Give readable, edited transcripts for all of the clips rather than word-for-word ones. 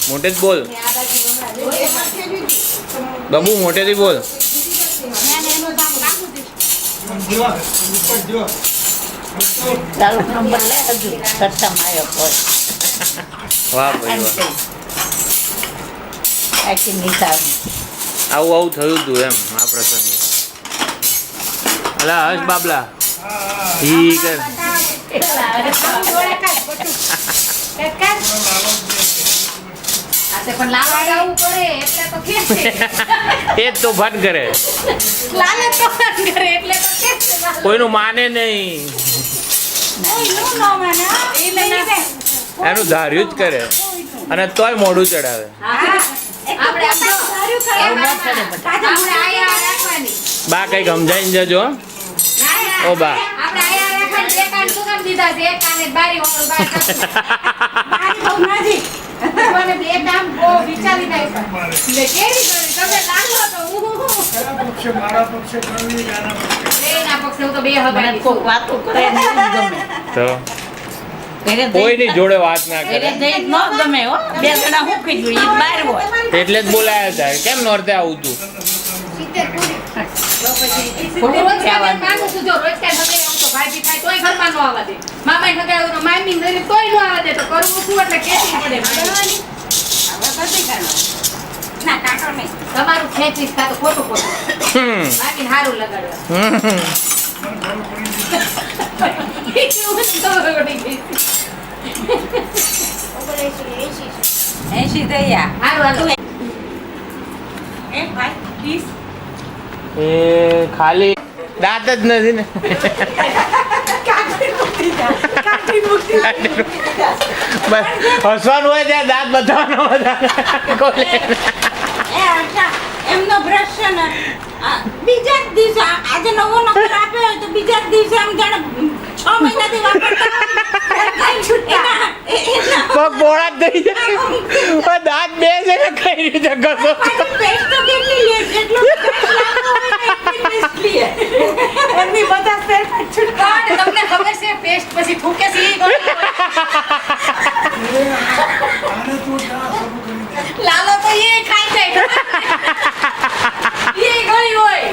મોટે જ બોલ બાબુ, મોટેથી બોલ. ચાલો નંબર લે હજુ સટ્ટામાં આવ્યો કોઈ વાહ ભાઈ વાહ. આખી નિશાળ આવું થયું હતું એમ આ પ્રસંગે. અલા હસ બાબલા ઈ કર. પણ લાલા જવું પડે એટલે તો કે એ જ તો ફન કરે, લાલે તો કરે એટલે તો કે કોઈનું માને નહીં, કોઈનું ન માને એનું ધાર્યું જ કરે અને તોય મોઢું ચડાવે. આપણે આમ જો આપણે આયા રાખવાની બા કઈક સમજાઈને જજો હો. ઓ બા આપણે આયા રાખવાની બે કાન શું કામ દીધા છે? એક કાને બારી વાળું બાર બારી બહુ નાજી મને બે કામ બહુ વિચારી નાઈ લે કેરી કરી તમે લાગો તો મારા પક્ષે કરવી આના પક્ષે એના પક્ષે હું તો બે હગાઈ કોક વાતો કરે ને ઈ ગમે તો ઘરે કોઈની જોડે વાત ના ઘરે કરે જઈ ન ગમે હો બે જણા હું કઈ જોઈએ ઈ બહાર હોય એટલે જ બોલાયા હતા. કેમ નોરતે આવું તું? રોજ કામ માંગુ છું જો રોજ કામ હગાઈ આવું તો ભાઈ થાય તોય ઘરમાં ન આવવા દે મામા હગાઈ તો મામી ને તોય ન આવવા દે તો કરવું શું એટલે કેતી પડે મારી ના કાકો નહીં તમારું ખેંચીશ કા તો ખોટું ખોટું બાકી સારું લગાડવા એસી થયા સારું એ ભાઈ પ્લીઝ એ ખાલી દાંત જ નથી ને. બસ હસવાનું હોય ત્યાં દાંત બતાવવાનો બધા. એમનો બ્રશ છે ને બીજા જ દિવસે આજે નવો નંબર આપ્યો હોય તો બીજા જ દિવસે આમ જાણે 6 મહિનાથી વાપરતા પગ બોળા જ થઈ જાય, દાંત બે છે ને કઈ રીતે ઘસો. પેસ્ટ તો કેટલી લે એટલો એમની બધા પેસ્ટ છૂટકા તમને ખબર છે પેસ્ટ પછી થૂકે છે ઈ ગળી આને તું ક્યાં શરૂ કરી દે લાલો તો એ ખાઈ જાય એ ગળી હોય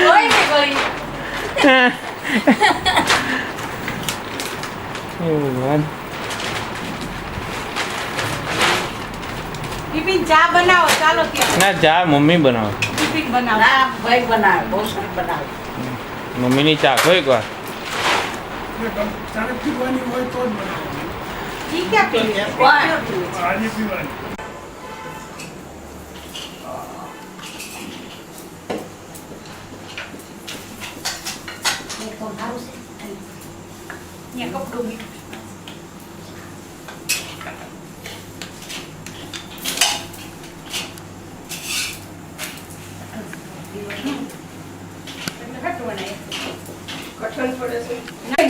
હોય ને ગળી ટિફિન ચા બનાવો ચાલો ત્યાં ના ચા મમ્મી બનાવે, ટિફિન બનાવો ના ભાઈ બનાવે બહુ સરસ બનાવે મમ્મીની ચા ખો એક વાર. તારે પીવાની હોય તો જ બનાવવાની. ઠીક છે આજે પીવાની કપડું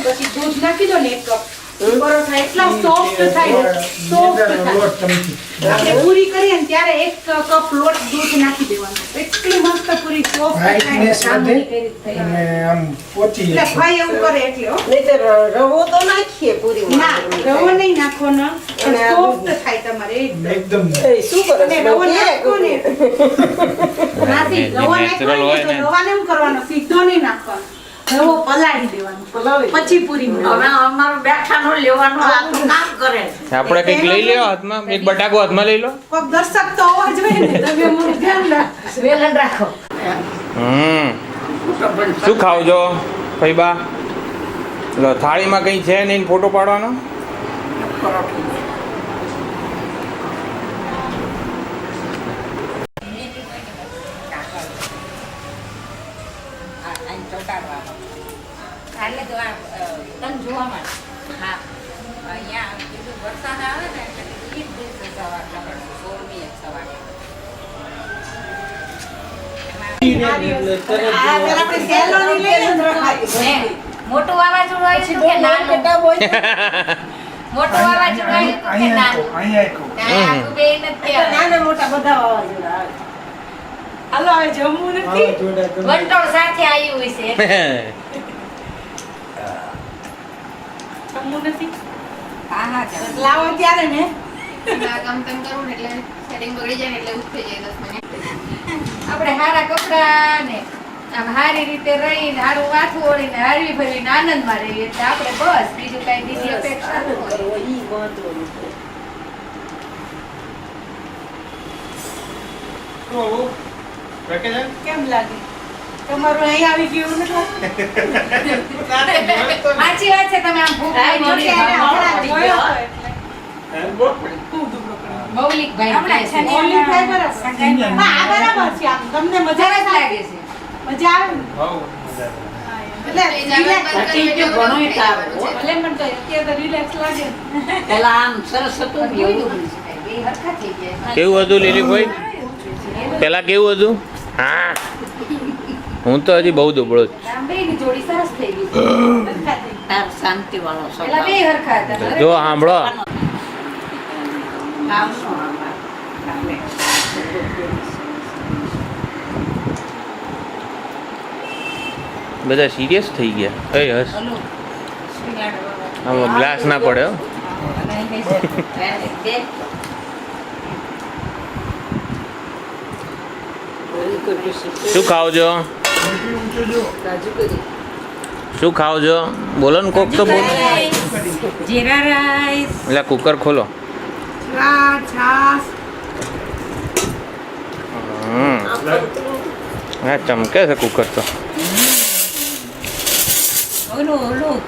પછી દૂધ નાખી દો ને એક કપ પરોઠા એટલા સોફ્ટ થાય સોફ્ટ થાય આપણે પૂરી કરીએ ને ત્યારે એક કપ લોટ દૂધ નાખી દેવાનો એટલી મસ્ત પૂરી સોફ્ટ થાય સાંભળી કરી થઈ અને આમ પોચી એટલે ભાઈ એવું કરે એટલે હો રવો તો નાખીએ પૂરી ના રવો નહીં નાખવાનો સોફ્ટ થાય તમારે એકદમ શું કરે અને રવો નાખો ને નાથી રવો Natural હોય નાખો ને. તો રવાને શું કરવાનો સીધો નહીં નાખવાનો રવો પલાળી દેવાનો પછી પૂરી હવે અમારું બેઠાનું લેવાનું આ તો કામ કરે આપણે કઈક લઈ લ્યો હાથમાં, એક બટાકો હાથમાં લઈ લો. કોક દર્શક તો હોવા જોઈએ ને તમે અમારું ધ્યાન રાખો વેલણ રાખો શું ખાવ છો ફઈબા? લો થાળીમાં કઈ છે નહીં, ફોટો પાડવાનો. એટલે તો આ તન જોવા માટે હા અહીંયા બીજું વરસાદ આવે ને એટલે ઈ જ દિવસે સવાર લગાડશું 16મી એક સવારે મોટું વાવાઝોડું આવ્યું હતું કે નાનું મોટું વાવાઝોડું આવ્યું હતું કે નાનું અહીંયા ત્યાં આખું બે નથી આવે. નાના મોટા બધા વાવાઝોડા આવે હાલો હવે જમવું નથી વંટોળ સાથે આવ્યું હોય છે જમવું નથી હા હા ચાલો. લાવો ત્યારે ને કામ તેમ કરું ને એટલે સેટિંગ બગડી જાય ને એટલે ઉઠ થઈ જાય 10 મિનિટ. આપણે હારા કપડા ને આમ હારી રીતે રહીને હારું માથું ઓળીને હારવી ભરીને આનંદમાં રહીએ એટલે આપણે બસ બીજું કઈ બીજી અપેક્ષા ન હોય. કરવો ઈ મહત્વનું છે. કેમ લાગે તમારું અહીં આવી ગયું નથી સાચી વાત છે તમે આમ ભૂખ જો લાગી કે એને હોય. હમણાં જોયો હતો એટલે ખૂબ દુઃખ પડ્યું. મૌલિકભાઈ હમણાં કહે છે. ઓલી થાય બરાબર. હા, આ બરાબર છે આમ તમને મજા સરસ આવે લાગે છે. મજા આવે ને એટલે એ જાગરણ બંધ કરી એટલે ઘણું ઉઠી સારું. જવાનું છે. ભલે મને તો અત્યારે તો રિલેક્સ લાગે ને. પેલા આમ સરસ હતું ને કેવું એવું. દુઃખ છે? બે હરખા થઈ ગયા. કેવું હતું લીલીભાઈ પેલા કેવું હતું હા હું તો હજી બહુ દુબળો છું. આમ બેયની જોડી સરસ થઈ ગઈ છે. હરખા થઈ ગયા. તાર શાંતિવાળો પેલા બે સ્વભાવ. હરખા હતા. જો સાંભળો આવશો આમાં. આપણે. બધા સિરિયસ થઈ ગયા એ હસ આમાં ગ્લાસ ના પડે હો. શું ખાવ છો શું ખાવ છો બોલો ને કોક તો બોલો જીરા રાઈસ એટલે કુકર ખોલો છાશ હા ચમકે છે કુકર તો ઓલું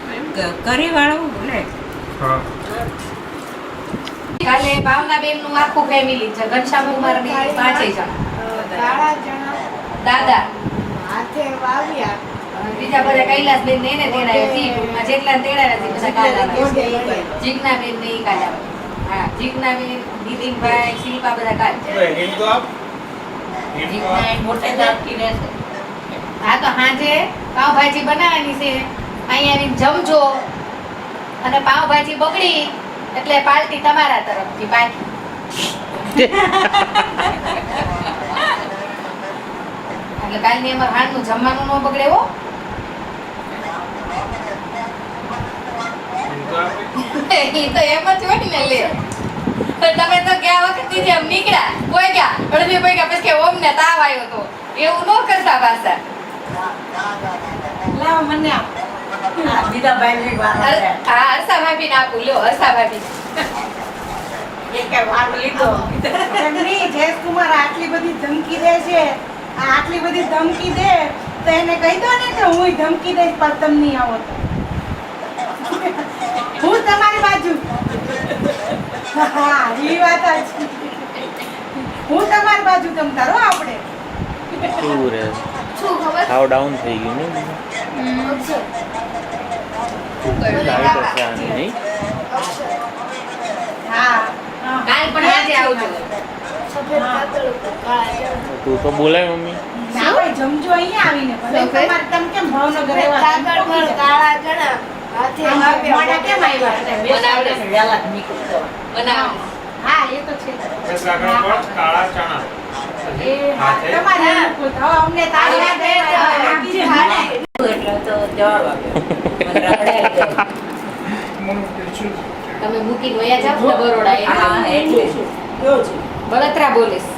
કરી વાળું ને કાલે ભાવનાબેન નું આખું ફેમિલી છે ઘનશ્યામ કુમાર ની 5 જણ કાળા ચણા દાદા હાથે વાવ્યા બીજા બધા કૈલાસબેન ને એને તેડાયા સીટમાં જેટલા તેડાયા છે બધા કાઢ્યા જીજ્ઞાબેન ને ઈ કાઢ્યા હા જીજ્ઞાબેન નીતિનભાઈ શિલ્પા બધા કાઢ્યા મોટે દાંતથી રહેશે. હા તો હાજે પાવભાજી બનાવવાની છે અહીંયા આવીને જમજો અને પાવભાજી બગડી એટલે પાર્ટી તમારા તરફથી બાકી એટલે કાલની અમાર હાંજનું જમવાનું ન બગડે હો ઈ તો એમ જ હોય ને લે તમે તો ગયા વખતે જેમ નીકળ્યા કોઈ ગયા અડધી પૈ ગયા પછી કે ઓમ ને તાવ આવ્યો તો એવું ન કરતા પાછા લાવ મને આપ. આ બીજા ભાઈની વાત છે. હા હર્ષા ભાભી ને આપું લ્યો હર્ષા ભાભી એકે વાત લીધો. એમની જયેશકુમાર આટલી બધી ધમકી દે છે આ આટલી બધી ધમકી દે તો એને કહી દો ને કે હું ધમકી દઈશ પણ તમે નહીં આવો તો હું તમારી બાજુ હા એ વાત જ હું તમારી બાજુ તમ તારો આપણે શું રે શું ખબર સાવ ડાઉન થઈ ગયું ને લાઈટ હશે આની નહીં હા કાલ પણ આજે આવજો તું તો બોલાય મમ્મી ના ભાઈ જમજો અહીંયા આવીને ભલે તમારે તમે કેમ ભાવનગર કાળા ચણા હાથે વાવ્યા. મોડા કેમ આવ્યા બનાવડે ને વહેલા જ નીકળી જવાનું. બનાવો હા એ તો છે કાળા ચણા એ હા તમારે અનુકૂળ. હવે અમને તાળી આપે એટલે તો જવાબ આપ્યો. મને રખડાઈ ગયો. તમે મૂકીને વયા જાવ ને બરોડા હા, એટલે શું? કેવું છે? બળતરા બોલીશ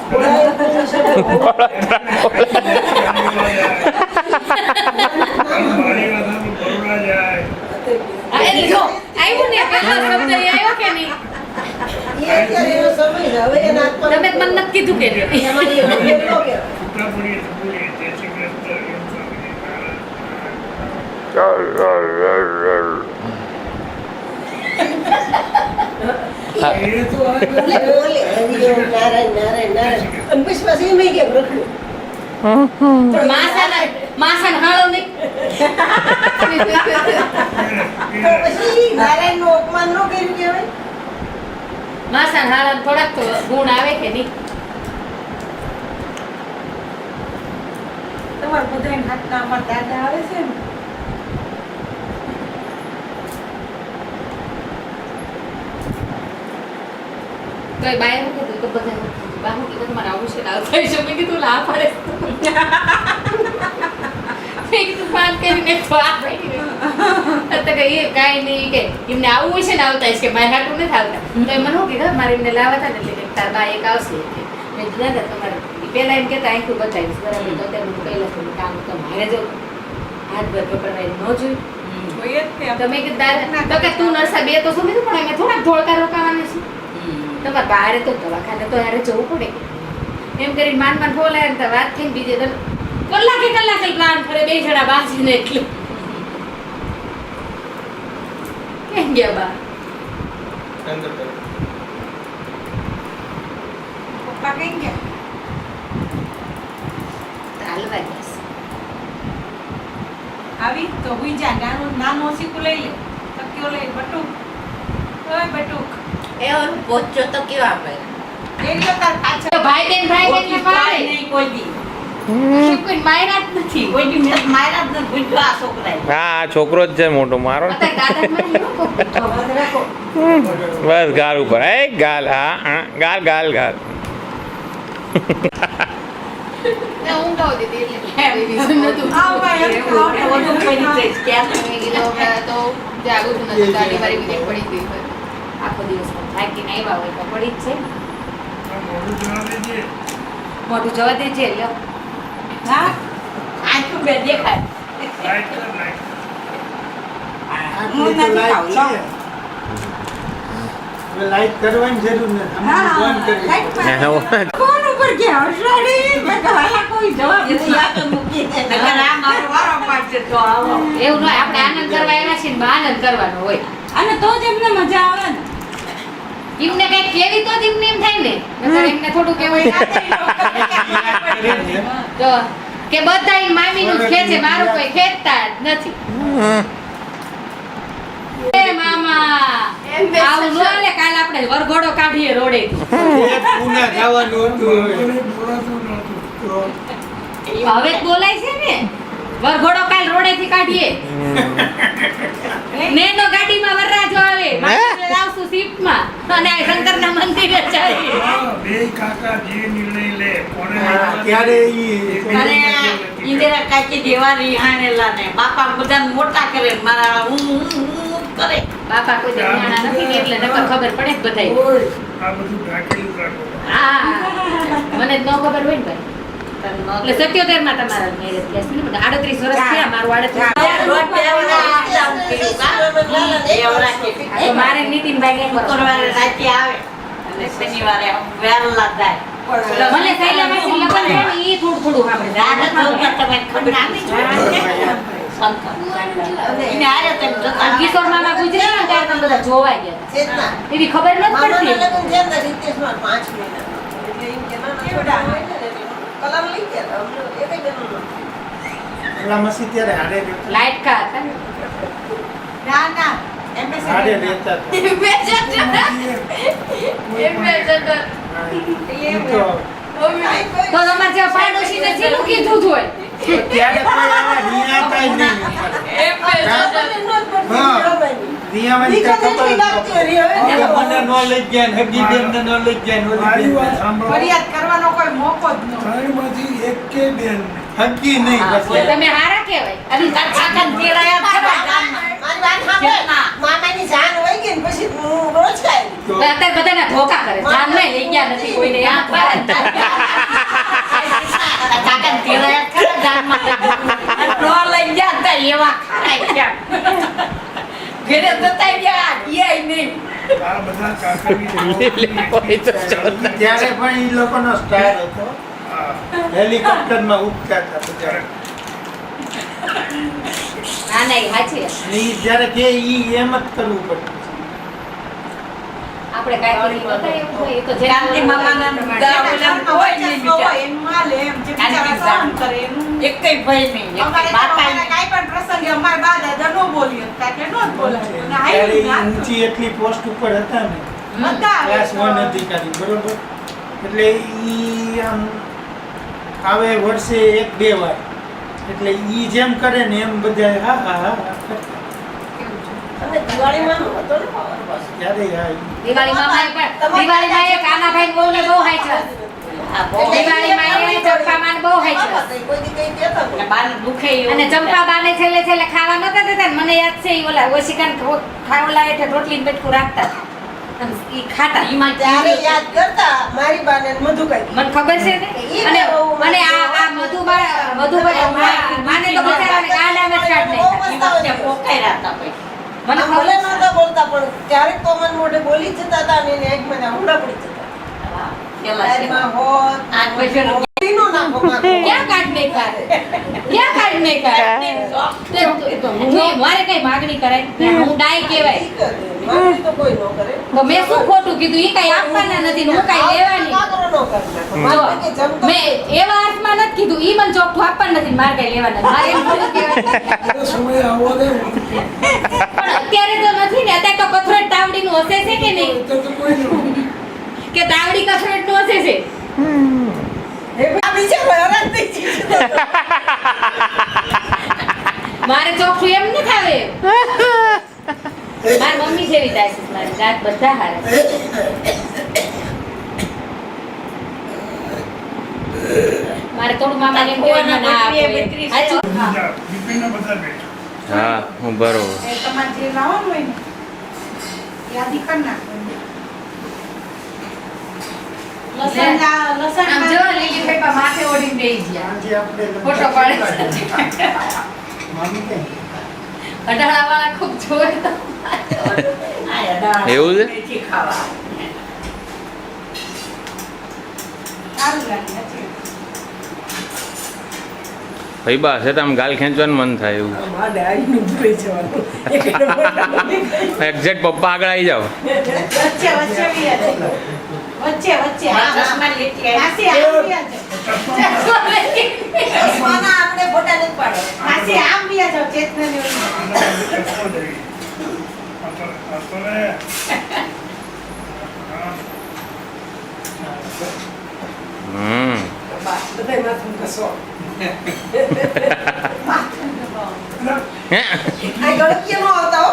હા, એટલે જો આવ્યું ને પહેલો શબ્દ એ આવ્યો કે નહીં એ અત્યારે એનો સમય છે. હવે એના હાથમાં તમે જ મને નથી કીધું કે નહીં. એમાં એ હવે એટલો કે એટલે બોલે, હરિઓમ, નારાયણ, નારાયણ, નારાયણ. અને પછી પાછું એમાંય કેમ રખડ્યું? પણ માસાના હાળો નહીં તો પછી નારાયણનું અપમાન ન કર્યું કહેવાય? માસાના હાળા થોડાક તો ગુણ આવે કે નહીં તમારા બધાના હાથના અમારા દાદા આવે છે ને તો એ બાય મૂકી તો બધા બા મૂકી તો તમારે આવું છે ને આવું થાય છે મેં કીધું લા પડે મેં કીધું ફાન કરીને તો આ પડી ગઈ. તો કે એ કાંઈ નહીં કે એમને આવવું હોય છે ને આવતા હશે કે મારે હાટું નથી આવતા તો એ મને શું કે મારે એમને લાવવા હતા ને એટલે કે તાર બા એક આવશે કે મેં કીધું દાદા તમારે પહેલા એમ કહેતા આખું બતાવીશ બરાબર તો અત્યારે હું પહેલા થોડું કામ તો મારે જો હાથ ભર પકડવાય ન જોયું તમે કે દાદા તો કે તું નરસા બે તો સમજ પણ અમે થોડાક ધોળકા રોકાવાના છે તમારે બહાર તો દવાખાને તો યારે જવું પડે એમ કરીને માન બોલાય ને વાત થઈને બીજે તો કલાકે પ્લાન કરે બે જણા બાજીને એટલું કેમ ગયા બા પપ્પા કઈ ગયા હાલવા જશે આવી તો હુઈ જા નાનો સીકુ લઈ લે તકિયો લઈ બટુક ઓય બટુક એ ઓલું પોચો તો કેવા આપે એ લ્યો તાર પાછળ તો ભાઈ બેન ને મારે નહીં કોઈ દી કોઈ માયરા જ નથી કોઈ દી મેં માર્યા જ નથી ગુંજો આ છોકરાએ હા આ છોકરો જ છે મોટો મારો ને. અત્યારે દાદા મારી રાખો બસ ગાલ ઉપર એ ગાલ હા ગાલ ગાલ ગાલ ઊંઘ આવતી હતી એટલે નતું. આવ ભાઈ ઓલું કોઈ નહીં ક્યાં મેં કીધું હમણાં તો જાગું જ નથી ગાડી મારી બીજે પડી ગઈ હોય. આખો દિવસ થાકીને આવ્યા હોય તો પડી જ છે મોઢું જવા દેજે. મોઢું જવા દેજે લ્યો હા આખું બે દેખાય લાઈટ કર, લાઈટ કર. હું નથી ખાવ લો લાઈટ કરવાની જરૂર નથી હા બંધ કરી લાઈટ માં ફોન ઉપર કે હર્ષાડી મેં તો હાલા કોઈ જવાબ નથી આપતો મૂકી દે નકર આ મારો વારો પાડશે તો આવો એવું ન હોય આપણે આનંદ કરવા આવ્યા છીએ ને આનંદ કરવાનો હોય અને તો જ એમને મજા આવે ને એમને કઈ કેવી તો જ એમને એમ થાય ને નકર એમને થોડું કેવું તો કે બધા ઈ મામીનું જ ખેંચે મારું કોઈ ખેંચતા જ નથી એ મામા આવું ન હાલે કાલ આપણે વરઘોડો કાઢીએ રોડે એક પૂના જવાનું હતું હવે. મને બોલાતું નહોતું. તો હવે જ બોલાય છે ને વરઘોડો કાલ રોડેથી કાઢીએ નેનો ગાડીમાં વરરાજો આવે મારે લાવશું શિફ્ટમાં અને આ શંકરના મંદિરે જઈએ હા, બેય કાકા જે નિર્ણય લે કોને હા, લેવાનો? ત્યારે ઈ અને ઇન્દિરા કાકી દેવાની હાનેલા ને બાપા બધાને મોટા કરે ને મારા હું કરે બાપા કોઈ જાણ્યા નથી ને એટલે નકર ખબર પડે જ બધાય ઓય, આ બધું ઢાંકેલું રાખો. હા મને જ ન ખબર હોય ને ભાઈ એટલે 77 માં તમારા મેરેજ થયા છે ને બધા 38 વર્ષ થયા મારું 38 તો મારે નીતિનભાઈ ને શુક્રવારે રાતે આવે અને શનિવારે વહેલા જાય મને સૈલા માસી લગન છે ને ઈ થોડું થોડું આપણે રાતે જોતા તમે ખબર નાની એને આરે તેમ જોતા કિશોર મામા ગુજરે ને ત્યારે તમે બધા જોવા ગયા ચેતના એવી ખબર નથી મામાના પડતી લગ્ન થયા હતા રીતેશમાં 5 મહિના એટલે એમ કે ના કેવડા? કલર લઈ ગયા હતા અમને એકેય બેનનો પેલા મસી ત્યારે હારે રહેતા. લાઈટ કા હતા ને ના ના હારે એમ્બેસેડર રહેતા હતા. હા, ઈ તો તો તમારે જે પાડોશીને જીનું કીધું જ હોય ત્યારે કોઈ આવા નિયાતા જ નહીં. હા. રિયાવાની તો ખબર જ નહોતી. હવે મને ન લઈ ગયા ને હગી બેનને ન લઈ ગયા ને ઓલી મારી વાત બેનને. સાંભળો. ફરિયાદ કરવાનો કોઈ મોકો જ ન ત્રણમાંથી એકેય બેન નહીં. હગી નહીં હા, બસ. તમે હારા કહેવાય અને તાર કાકા તેરાયા ખરા ગામમાં મારી વાત સાંભળ મામાની જાન હોય ગઈ ને પછી હું રોજ ખાઈ તો અત્યારે બધાના ધોકા કરે જાન નહીં લઈ ગયા નથી કોઈને આંખ પાડે કાકા તેરાયા ખરા ગામમાં નો લઈ ગયા તા એવા ખાય ગયા ઘરે જતા ગયા ઈ નહીં આ બધા કાકાની ત્યારે પણ ઈ લોકોનો સ્ટાર હતો. હા. હેલિકોપ્ટરમાં ઉડતા હતા બધા. ના ના એ સાચી વાત. અને ઈ જ્યારે કે ઈ એમ જ કરવું પડતું. આપણે કાંઈ કરી બતાવીએ એવું હોય, એ તો જે શાંતિ મામાના બોલવાનું. કોઈ નહીં બીજા એકેય ભય નહીં બાપા ત્યારે ઈ ઊંચી એટલી પોસ્ટ ઉપર હતા ને ક્લાસ 1 અધિકારી બરોબર એટલે ઈ આમ આવે વર્ષે 1-2 વાર એટલે ઈ જેમ કરે ને એમ બધા હા હા હા કરતા. અને દિવાળીમાં હતો ને પાવર બસ ત્યારે હા ઈ. દિવાળીમાં માય પણ દિવાળીમાં એ કાનાભાઈ બોલે બહુ હાઈ છે દિવાળીમાં એ ચંપામાં બહુ હાઈ છે. કોઈ દી કઈ કહેતા એટલે નહીં. બાને દુખે એવું અને ચંપાબાને છેલ્લે છેલ્લે ખાવા નતા દેતા ને મને યાદ છે ઈ ઓલા ઓશિકાન ખાવલા એટલે રોટલી બેઠું રાખતા અને ઈ ખાતા ઈમાં ત્યારે યાદ કરતા મારી બાને ને મધુકાઈ. મને ખબર છે ને અને અને આ મધુબા માને તો બચારાને ગાડામાં જ કાઢ બહુ નાખ્યા. પસ્તાવો ઈમાં થયો. પોકાઈ રહ્યા હતા પછી. મને આમ ખબર ભલે છે. નહોતા બોલતા પણ ક્યારેક તો મન મોઢે બોલી જ જતા હતા અને એને એક મને હમણાં પડી જતા. પેલા દાદીમાં હોત, આ પછી તીનો નાખો માખો. ક્યાં કાઢ નાખ્યા? ક્યાં કાઢ નાખ્યા? જો મારે કઈ માગણી કરાય હું ડાય કહેવાય ઈ કરે. માગણી તો કોઈ ન કરે. તો મેં શું ખોટું કીધું ઈ કઈ આપવાના નથી ને હું કઈ લેવાની કાકરો ન કરી નાખો. જો, મારે કે જમતો મેં એવા અર્થમાં નથી કીધું ઈ મને ચોખ્ખું આપવાનું નથી ને મારે કઈ લેવાના નથી. મારે એમ થોડું કહેવાય. એનો સમય આવવા દે પણ અત્યારે તો નથી ને અત્યારે તો કથરોટ તાવડીનું હશે છે કે નહીં તો કોઈ નહીં કે તાવડી કથરોટનું હશે છે આ બિચારો હેરાન થઈ જાય. મારે ચોખ્ખું એમ ન થાવે મારી મમ્મી જેવી થાય છે મારી જાત બધા હારે મારે થોડું મામાને એમ કહેવાય મને આ આપો એમ. સાચું? બિપિનને બધા બેઠા હા હું બરોબર એ તમારે જે લાવવાનું હોય ને યાદી કરી નાખો. લસણ આમ જો લીલી પેપા માથે ઓઢીને બેસી ગયા આજે આપણે ફોટો પાડે છે. મામી કે અઢાળાવાળા ખૂબ જોવે તો એવું છે? મેથી ખાવા સારું લાગે સાચી. ભાઈ બા છે તો આમ ગાલ ખેંચવાનું મન થાય એવું મારે આવીને ઊભું રહી જવાનું. એક નંબર. એક્ઝેક્ટ પપ્પા આગળ આવી જાવ વચ્ચે વચ્ચે બી છે. વચ્ચે વચ્ચે આ ચશ્મા લેતી આવી. હાસી આમ બી છે. ચશ્માના આપણે ફોટા નથી પાડો. હાસી આમ બી છે. ચેતન ને ઓલી. હમ બધાય માથું ઘસો. આ ગળકીએ નો આવતા હો.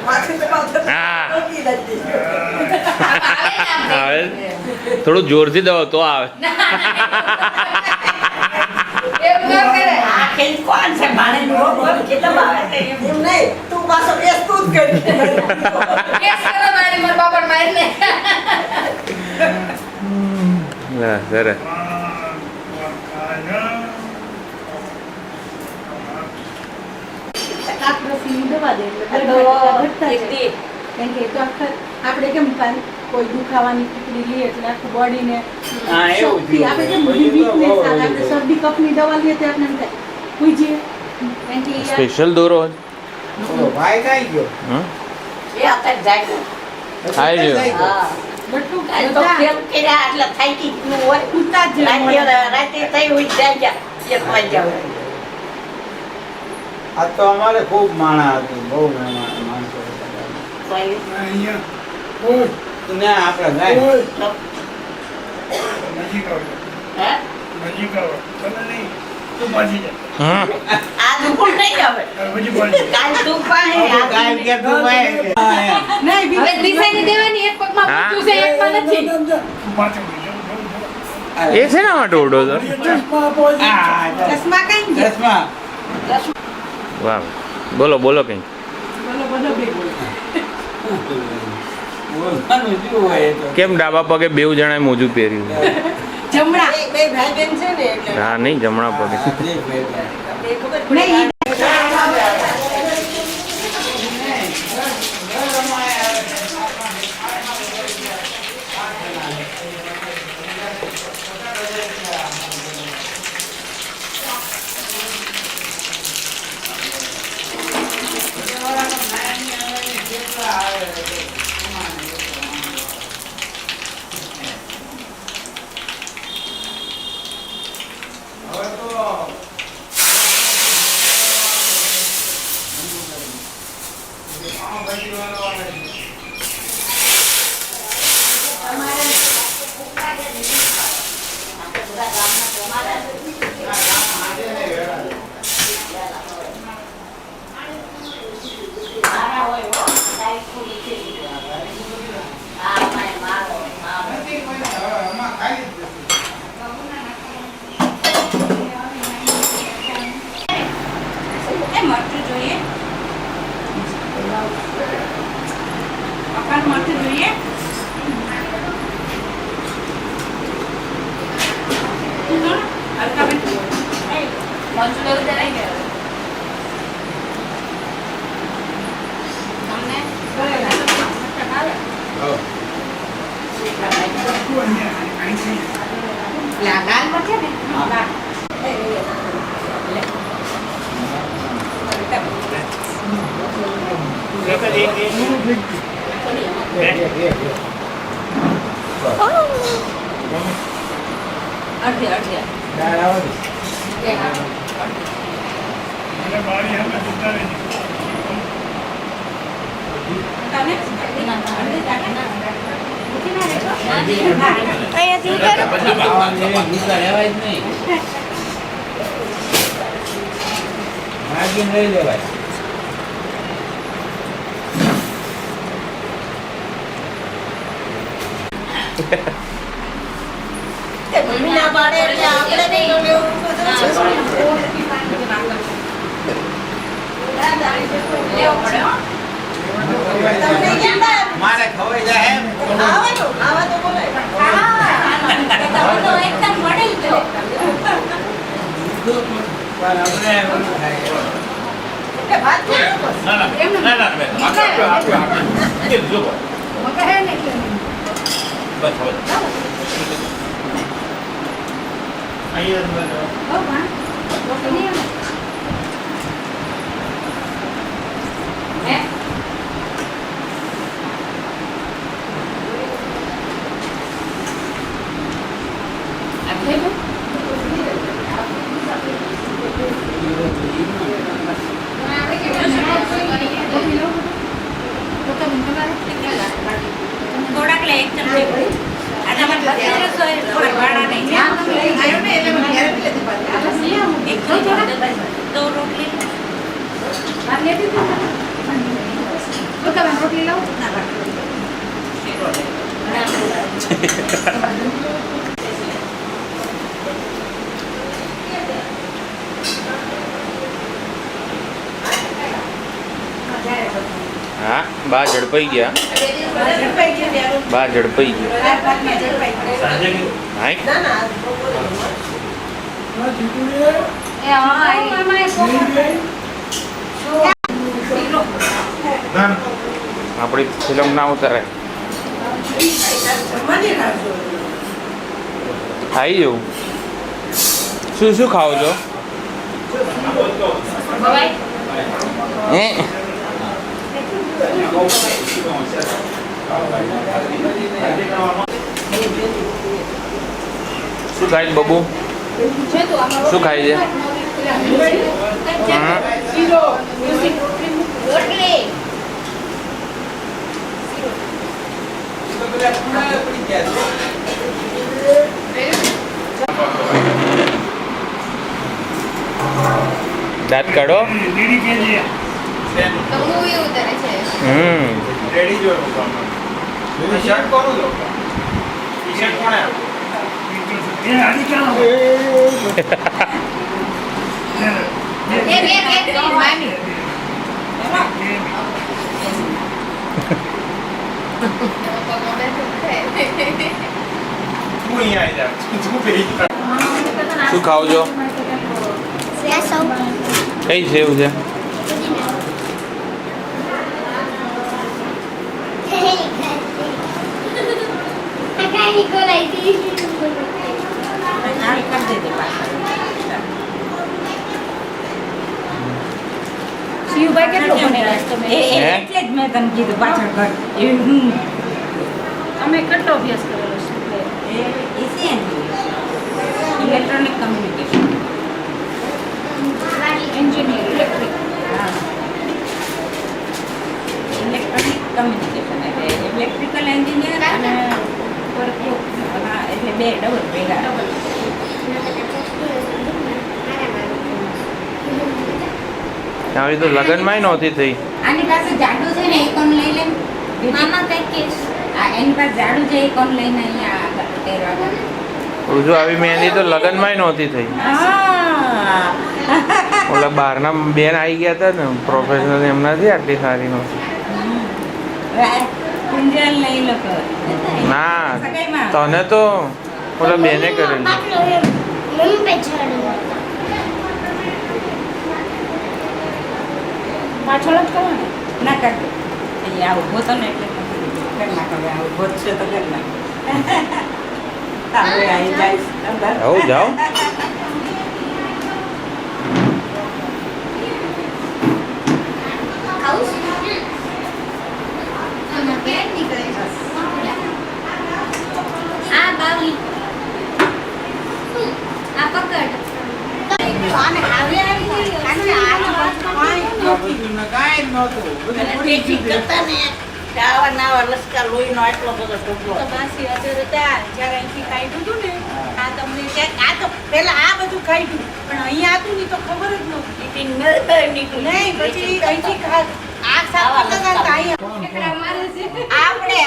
માથું તો માથું હા. ગળકી નાખી. આવે થોડું જોરથી દો તો આવે એવું ન કરે આ ખેલ કોણ છે મારે રોગ કેટલા આવે છે એમ. એમ નહીં, તું પાછો બેસ તું જ કરી. કેસ કરો મારી મારા બાપા મારીને હા, સરસ કાકરસીની દવા દે એટલે આ તો ઘટતા એક જાય. કારણ કે એ તો આખા આપણે કેમ કોઈ દુખાવાની ખીચડી લઈએ એટલે આખું બોડીને હા, એવું શક્તિ આપણે કેમ બધું તો વીકનેસ બહુ આવે આપણે શરદી કફની દવા લઈએ તો આપણે એમ થાય હુઈ જઈએ કારણ કે ઈ સ્પેશિયલ દોરો બોલો, ભાઈ કાઈ ગયો હમ? એ અત્યારે જાય આવી ગયો. હા બટું તો ફેલ કર્યા એટલે થાકી ગયું હોય ઉતા જ રાતે થઈ હોય જાય એક વાગ્યા હોય આ તો અમારે ખૂબ માણા હતું બહુ માણસો હતા. અહીંયા ઓય ને આપણે જાય ઓય નજીક આવજો હે નજીક આવો તમે નહીં તું પાછી જા હમ. આ દુખું નહીં આવે પછી પાછી કાલ તું પાસે કાલ કે તું ભાઈ નહીં હવે દિશાની દેવાની એક પગમાં हाँ। પૂછ્યું છે એકમાં નથી તું પાછળ એ છે ને માટે ઓઢો તો ચશ્મા આપો ચશ્મા કઈ ગયા ચશ્મા વાહ બોલો બોલો કઈ બોલો બોલો બે બોલવાનું શું હોય એ તો કેમ ડાબા પગે બેવ જણાએ મોજું પહેર્યું જમણા બે બે ભાઈ બહેન છે ને એટલે હા નહીં જમણા પગે જે ભાઈ એ ખબર પડી. નહીં મારા હોય હો ડાયરેક્ટ ખુલી છે આ માય મારો મારો દાળ આવે છે. અને બારી સામે જતા રહેજો. ભાગીને લઈ લેવાય. તે મમ્મી ના પાડે એટલે આપણે નહીં લેવું લેવો પડે હો. તમને કેમ થાય? મારે ખવાઈ જાય એમ ખાવાનું ખાવા તો બોલાય. તમે તો એકદમ વડીલ છો. પણ આપણે એવું થાય. એટલે ભાત કેમ બસ? મગા હે ને એટલે હો ભા તો નહીં આવે. હે? આ થઈ ગયું? થોડાક લે એક ચમચી. આજે મને બધી રસોઈ થોડાક વાળા નહીં. આવ્યો ને એટલે મને ઘરે લેતી પાછી. એક તો રોટલી ભાત લેતી હતી ને? તો તમે રોટલી લાવો. હા બા ઝડપાઈ ગયા. ઝડપાઈ ગયું ત્યારે. બા ઝડપાઈ ગયા. ચાર પાંચમાં ઝડપાઈ ગયું. હા ના ના બપોરે આ ચીકુડીએ એ હા એ આમાં એક આપણી ફિલ્મ ના ઉતારે. જમવાની રાહ જોવે. ખાઈ જવું. શું શું ખાઓ છો? બવાઈ હે શું ખાય છે બબુ? શું ખાય છે? હા રોટલી દાંત કાઢો. લીલી કેજી તો મૂવી ઉતરે છે. રેડી જો શર્ટ કોનું જો ટી-શર્ટ કોણે આપ્યું? એ આડી ક્યાં એક મામી પગમાં બેઠું થાય. તું અહીંયા આવી જા તું પેલી શું ખાઓ છો? કઈ સેવ છે? શિવભાઈ કેટલો ભણેલા છો તમે? હે? એટલે જ મેં તને કીધું પાછળ કર એવું અમે કેટલો અભ્યાસ કરેલો છે? Electronic communication engineer electric. Electronic communication એટલે ઇલેક્ટ્રિકલ એન્જિનિયર અને હા એટલે બે ડબલ ભેગા આવી તો લગ્નમાં નહોતી થઈ. આની પાસે જાડું છે ને એ કોણ લઈ લે મામા પેકેજ એની પાસે જાડું છે એ કોણ લઈને અહીંયા આગળ પહેરવા ઉજુ આવી મહેંદી તો લગ્નમાં નહોતી થઈ. હા ઓલા બહારના બેન આવી ગયા હતા ને પ્રોફેશનલ એમનાથી આટલી સારી નહોતી. કુંજલ લઈ લો ના સગાઈમાં તને તો ઓલા બેને કરેલી. પાછળ જ કરવાનું. ના કરજો અહીંયા ઉભો તો ને એટલે કરી નાખો હવે આ ઉભો જ છે તો કરી નાખો હવે આવી જાય અંદર આવો જાઓ. નહોતું બધું અને પૂરી ટેટી દીધી. કરતા ને કે આવા નાવા લસકા લોહીનો આટલો બધો ટોપલો તો માસી હાજર હતા જ્યારે અહીંથી કાઢ્યું હતું ને આ તમને ક્યાંક આ તો પેલા આ બધું કાઢ્યું પણ અહીંયા હતું ને તો ખબર જ નહોતી ટીટીંગ નળતર નીકળી નહીં પછી અહીંથી આ સાફ કરતા હતા અહીંયા આપણે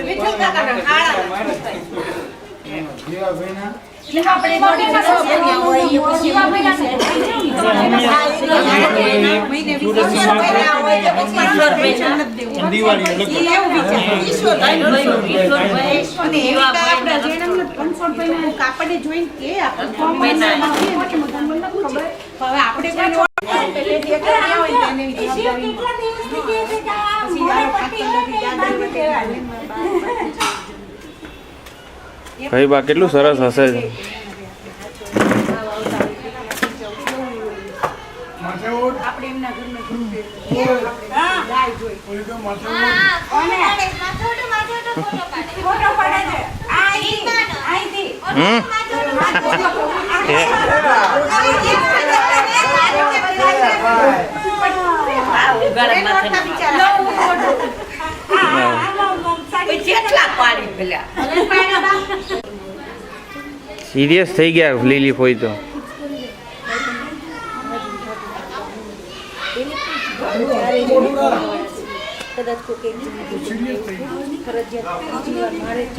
વિઠ્ઠલ કાકાના ખાડા જીવાભાઈના એટલે આપણે મોટી બન્યા હોય એ પછી દિવાળી કાપડે જોઈને કે આપણે ભાઈ બા કેટલું સરસ હશે છે. માથેઓટ આપણે એમના ઘરમાં કોઈ તો માથેઓટ ફોટો પાડે છે અહીંથી જેટલા પાડી પેલા સિરિયસ થઈ ગયા લીલી ફોઈ તો.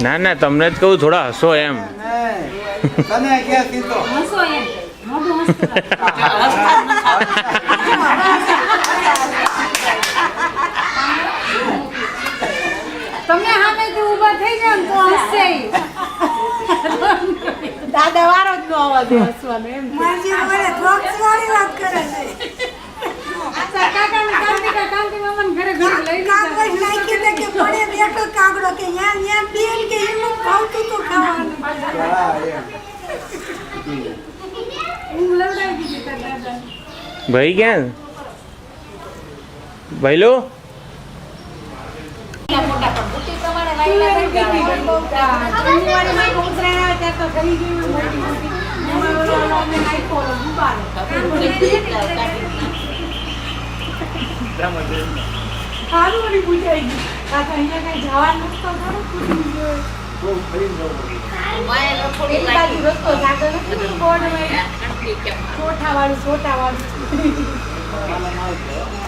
ના ના તમને જ કહું થોડા હસો એમ. તને ક્યાં કીધો તમે સામેથી ઊભા થઈ જાવ ને તો હસશે ઈ. દાદા વારો જ નો આવવા દે હસવાનો એમ ભાઈ ક્યાં ભાઈલો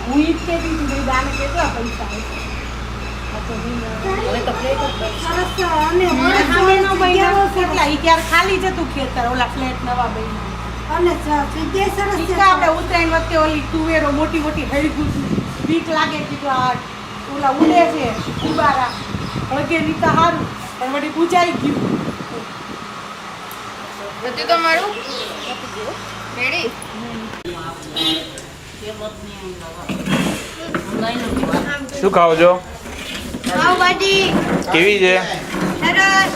હું ઈ જ કહેતી હતી, ભાઈ દાને કેટલા પૈસા ખાલી જતું ખેતર ઓલા ફ્લેટ નવા આપણે ઉત્તરાયણ વખતે ઓલી તુવેરો મોટી મોટી હળગું બીક લાગે કીધું આ ઓલા ઉડે છે ઉબારા હળગે ની તો સારું પણ વળી પૂજાઈ ગયું બધું તમારું રેડી શું ખાઓ છો? પાવભાજી કેવી છે? સરસ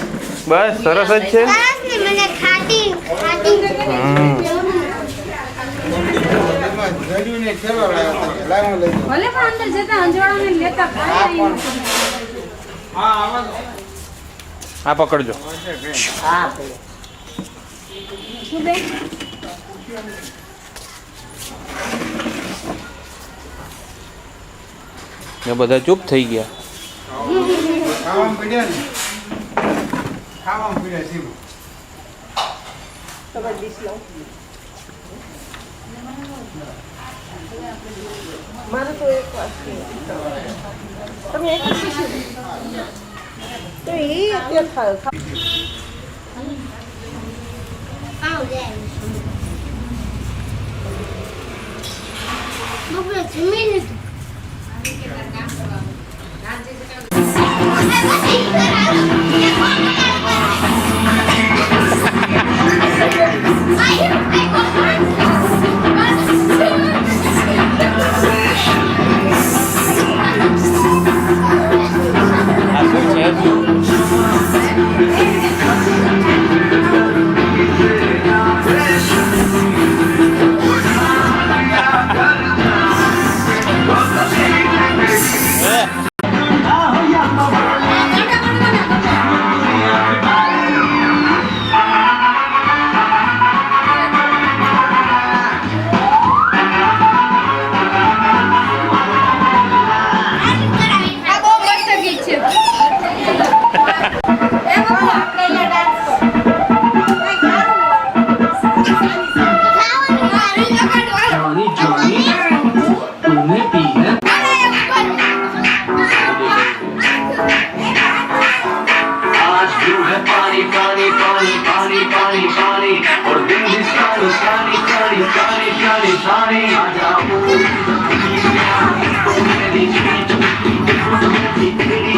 બસ સરસ જ છે. સરસ ને મને ખાટી ખાટી હમ. ભલે પણ અંદર જતા અંજવાળાને લેતા ખાય આ પકડજો. શું બે ને બધા ચૂપ થઈ ગયા. ખાવામાં પીડ્યા ને ખાવામાં પીડ્યા છે મારું તો એક વાત છે તમે એક જ કીધું તો એ અત્યારે ખાવ બપોરે જમીન આ શું છે?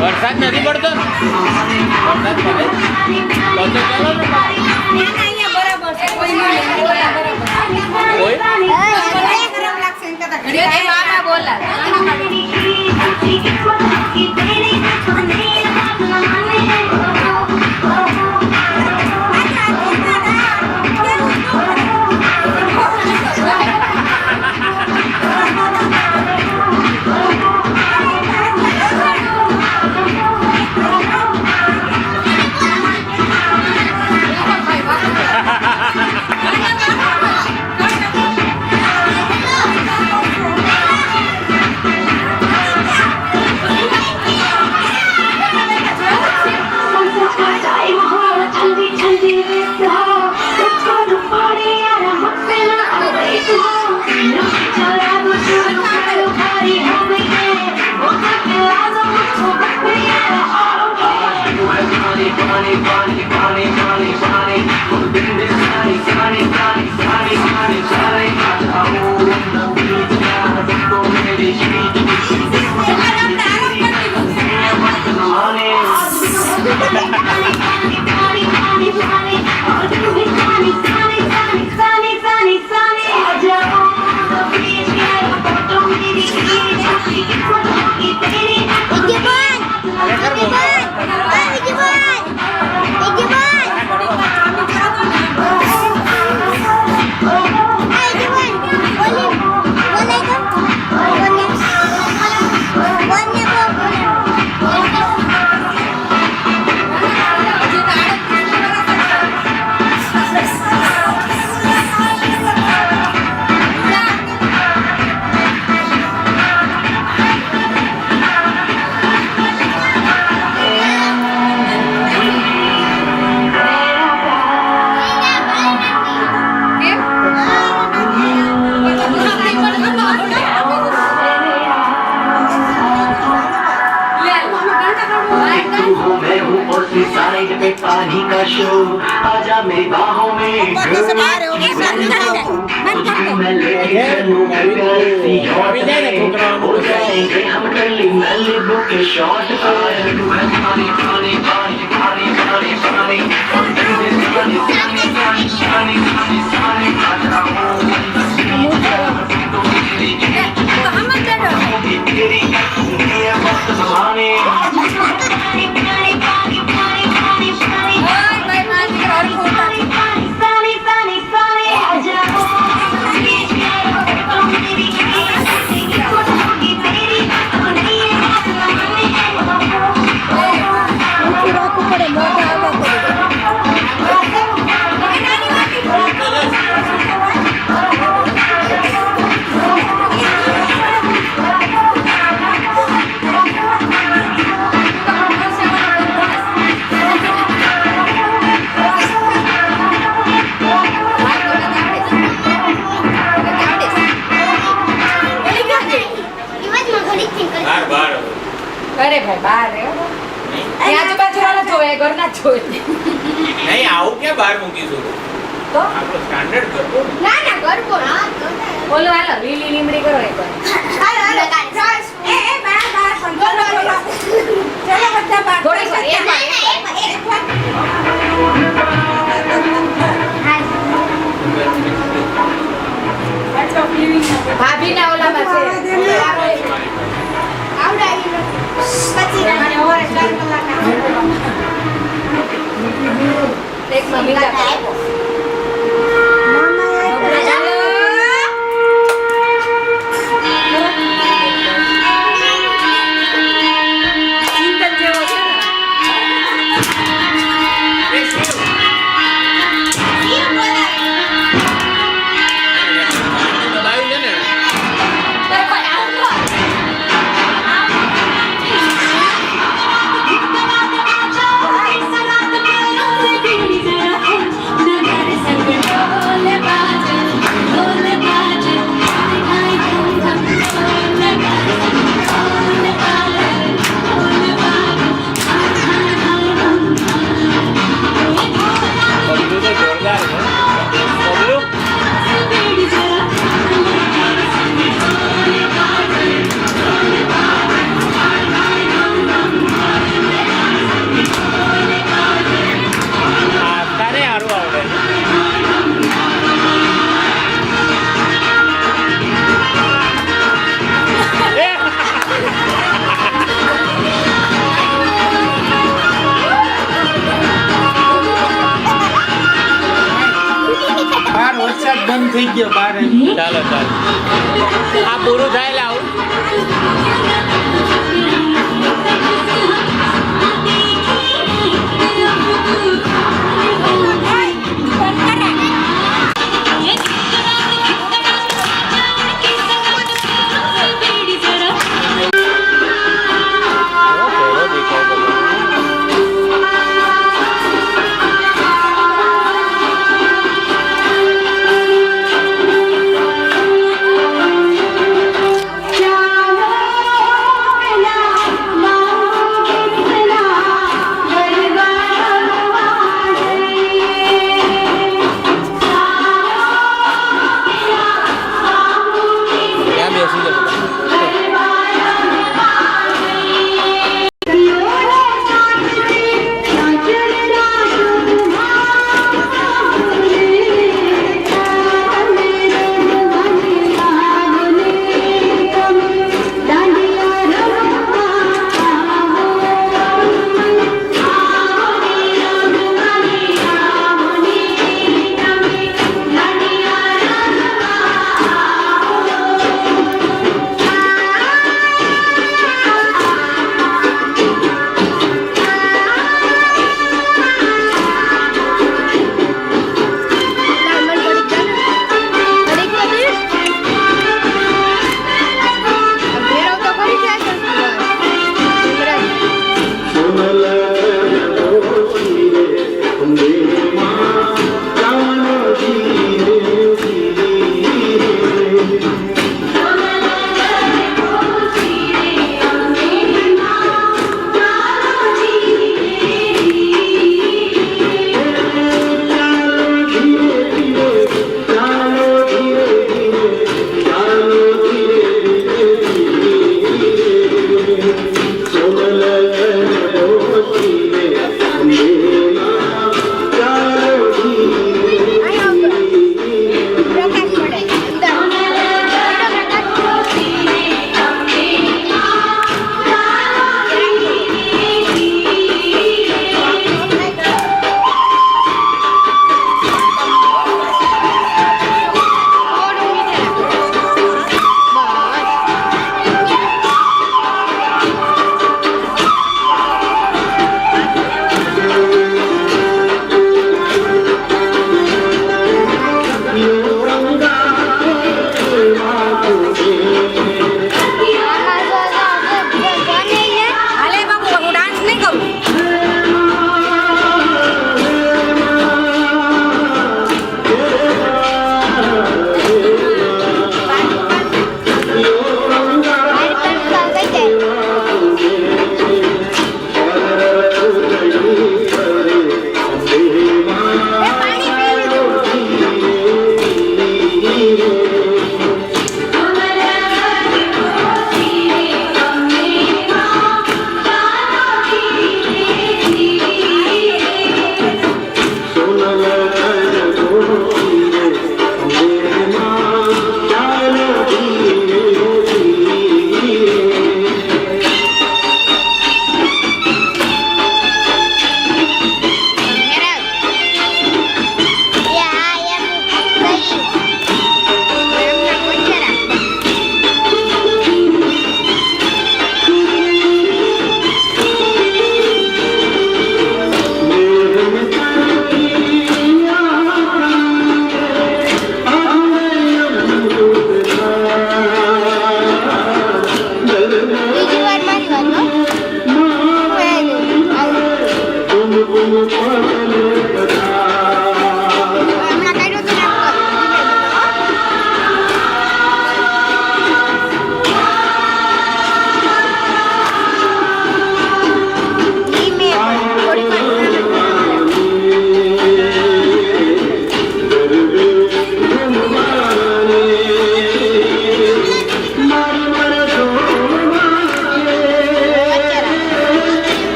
વરસાદ નથી પડતો ને? વરસાદ પડે તો ચાલો ને અહીંયા બરાબર છે કોઈ ન લે બરાબર કોઈ ગરમ લાગશે એમ કહેતા ઘડી એ મામા બોલા साइड पे पानी का शो आजा मेरी बाहों में मैं लेके चलूं प्यारी सी याद हो जाएंगे हम गली नली बुक शॉट पानी पानी पानी पानी पानी पानी पानी અરે ભાઈ બહાર આજુબાજુ વાળા જોવે ઘરના જોવે નહીં આવું ક્યાં બહાર મૂકીશું તો આપણો સ્ટાન્ડર્ડ કરવો ને. ના ના કરવો ના બોલો હાલો લીલી લીમડી કરો એકવાર હાલો હાલો એ બાર બાર પણ બોલો બોલો ચલો બધા બાર થોડી વાર એક વાર ભાભીના ઓલામાં છે આવડાવી પછી અને ઓરે 4 કલાક એક મમ્મી આવ્યો Thank you. થઈ ગયો બાર ચાલો ચાલો આ પૂરું થાય એટલે આવું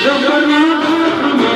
Jagannatha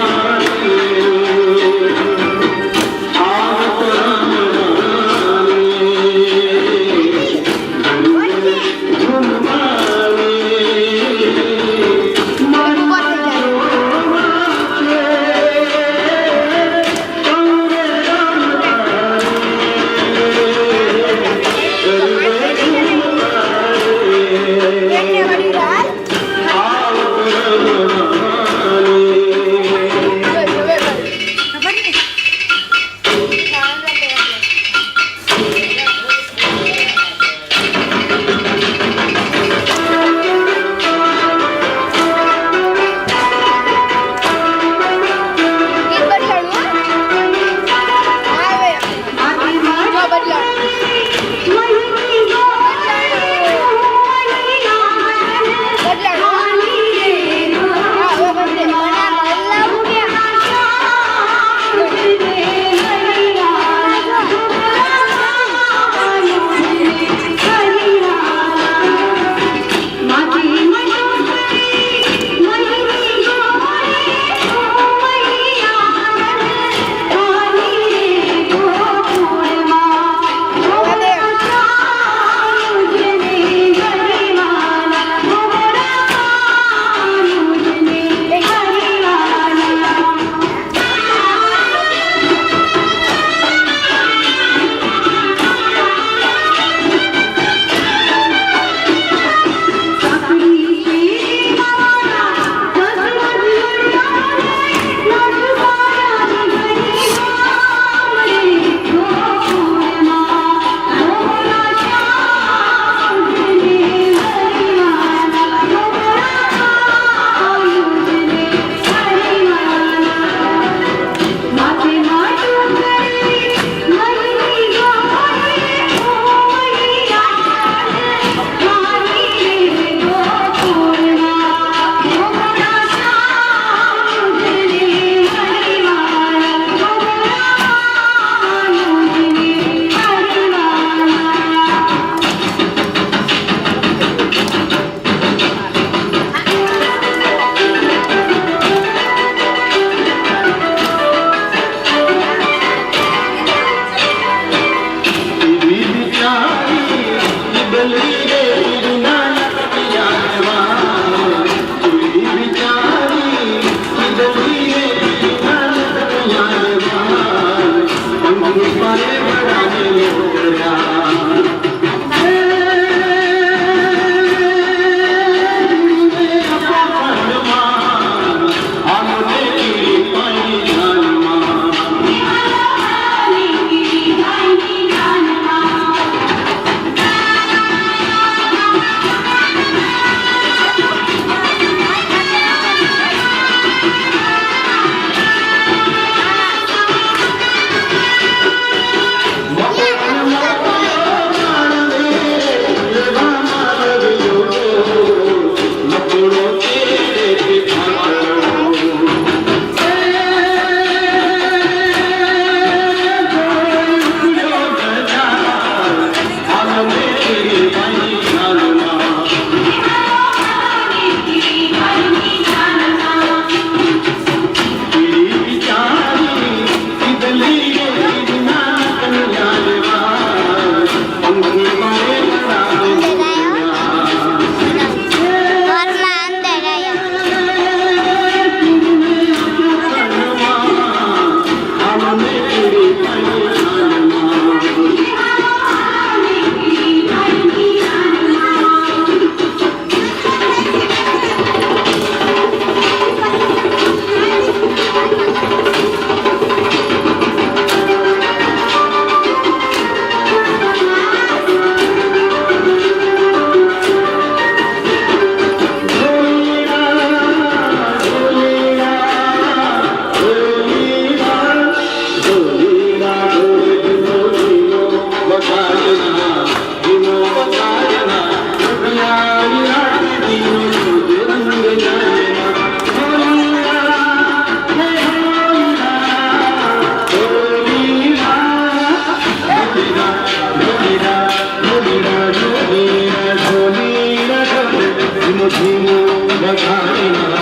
बधाना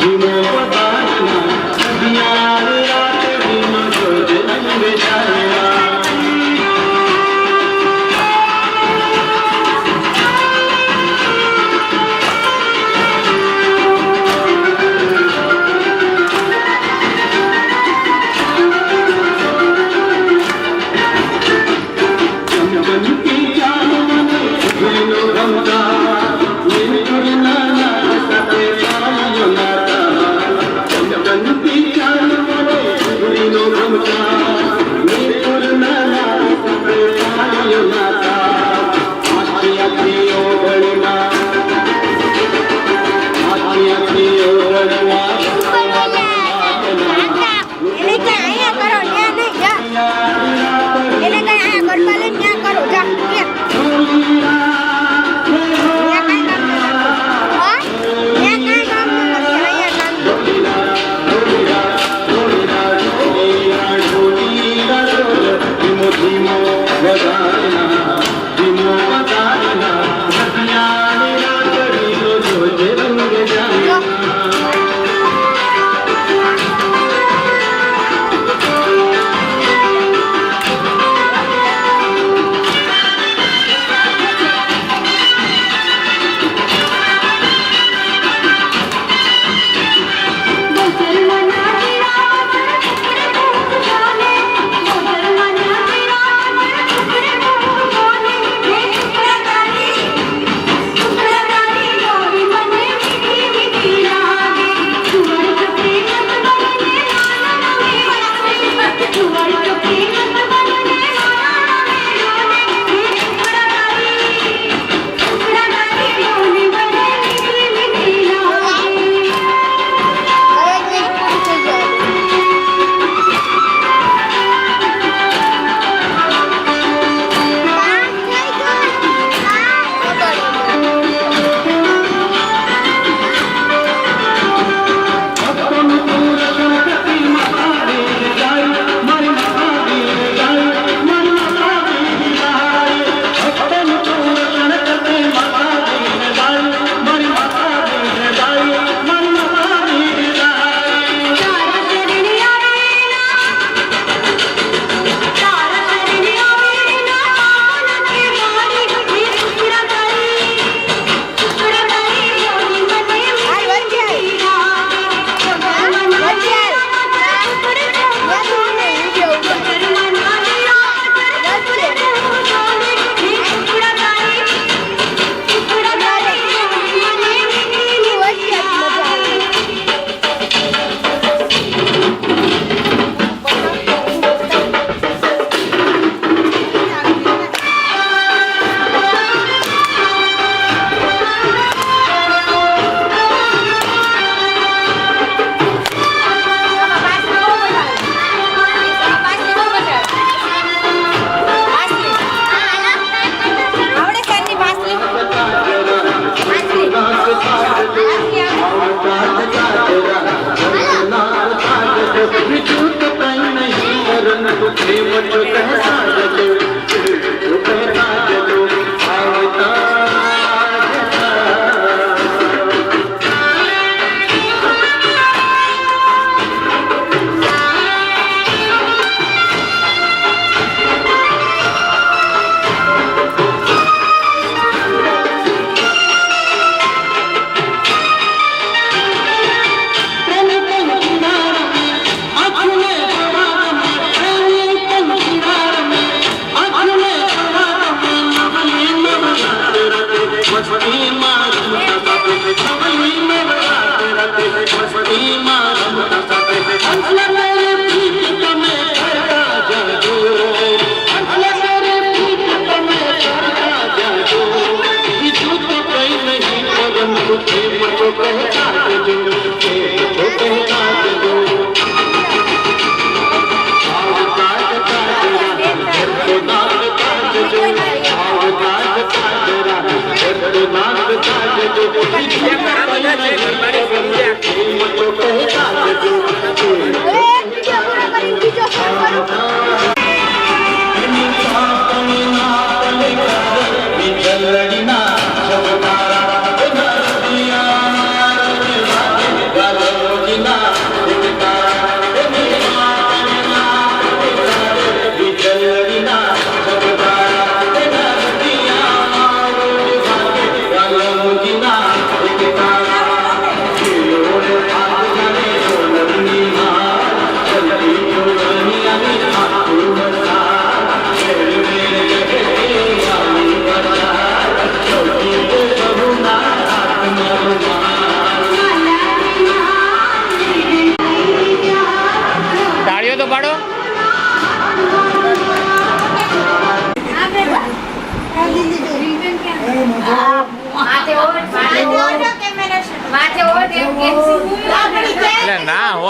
धीमो बधाना दियार रात दिन रोज रंग जाना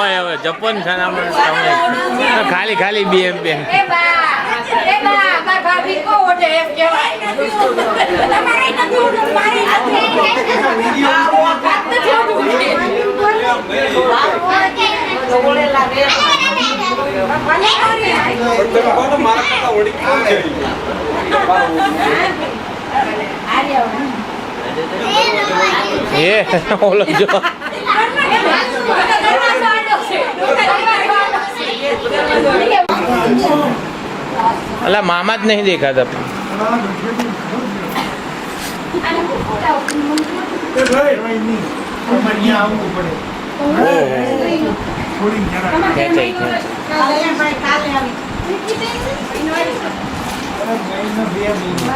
હોય હવે જપન છે ને આપણે ખાલી ખાલી બે એમ બે એ બા માર ભાભી કો ઓઢે એમ કહેવાય. તમારે નથી ઓઢવું, મારે નથી. એ ઓલો જો અલા મામા જ નહીં દેખાતા એ ભાઈ નહીં અમારે અહીંયા આવવું પડે થોડી જરા ખેંચાઈ ખેંચાઈ મહિનો બે મહિનો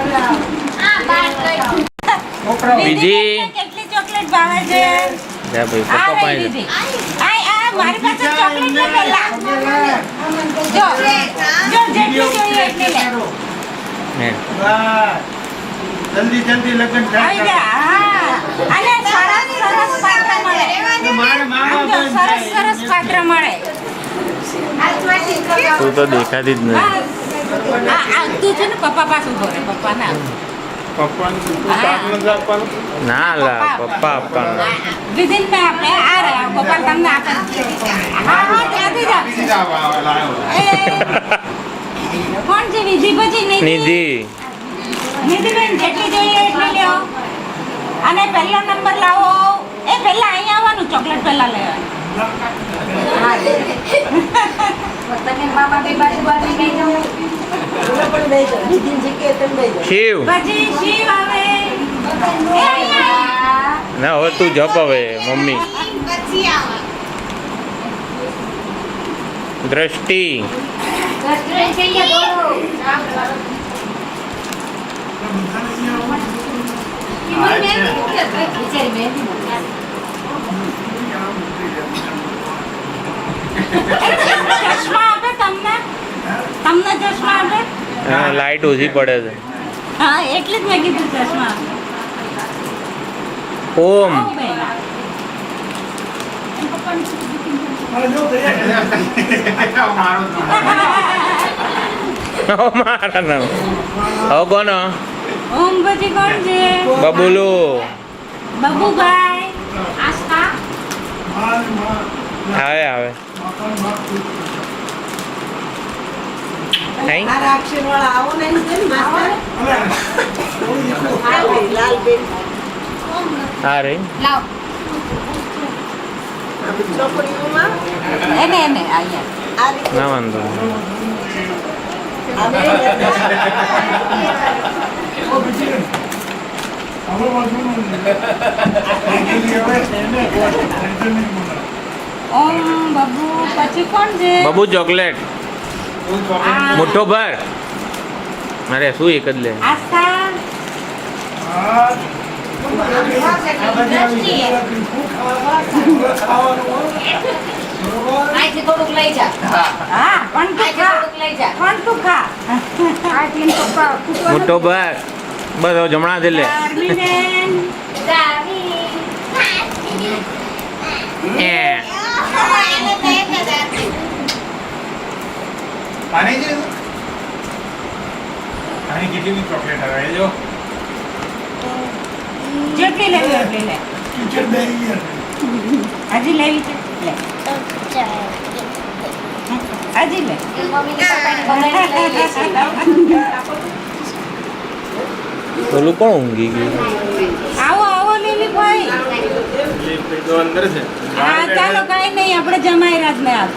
બીજી કેટલી ચોકલેટ ભાવે છે? જા ભાઈ આ પપ્પા રહી પાસે દીધી. આ મારી પાસે ચોકલેટ છે પહેલા. જો જેટલી જોઈએ એટલી લે. હે વાહ જલ્દી જલ્દી લગ્ન આવી થાય જા. હા. અને સરસ સરસ પાત્ર મળે. મારા મામા આમ જો પણ સરસ સરસ પાત્ર મળે. તું તો દેખાતી જ નહીં આ તું છે ને પપ્પા પાસે ઉભો રહે. પપ્પા ના ના લા પપ્પા આપવાનું વિધિન મેં આપણે આ રહ્યા ગોપાલ તમને આપે. હા હા ત્યાંથી જ આપશે. કોણ છે વિધિ પછી નિધિ? નિધિ નિધિબેન જેટલી જોઈએ એટલી લ્યો. અને પહેલો નંબર લાવો. એ પહેલા અહીંયા આવવાનું, ચોકલેટ પહેલા લેવાનું. શિવ પછી શિવ આવે. એ અહીંયા. ના હવે તું જપ હવે મમ્મી દ્રષ્ટિ ચશ્મા આપે તમને? તમને ચશ્મા આપે? લાઈટ ઓછી પડે છે હા એટલે જ મેં કીધું ચશ્મા આપે. ઓમ આવો બેન. મારે જો તૈયાર મારા નામ હવે કોનો ઓમ પછી કોણ છે? બબુલુ બબુભાઈ. આસ્થા. માલ આવે આવે નહીં હા રે લાવ. એને અહીંયા. ના વાંધો નહીં. હવે વાંધો ઓમ બબુ પછી કોણ છે? બબુ ચોકલેટ આ મુઠ્ઠો ભર અરે શું એક જ લે આસ્થા. અહીંથી થોડુંક લઈ જા. હા પણ તું ખા. થોડુંક લઈ જા. પણ તું ખા. મુઠ્ઠો ભર બસ હવે જમણા દે લે ચાર્મીબેન. એ. આની કેટલી બધી ચોકલેટ આવે જો જેટલી લેવી એટલી લે. કિચન બેરી હજી લેવી છે લે. હજી લે. મમ્મીને પપ્પાને બધાને લઈ લેશે. પેલું પણ ઊંઘી ગયું આવો આવો લીલીભાઈ. અંદર છે હા ચાલો કાંઈ નહીં આપણે જમાઈરાજ ને આપ.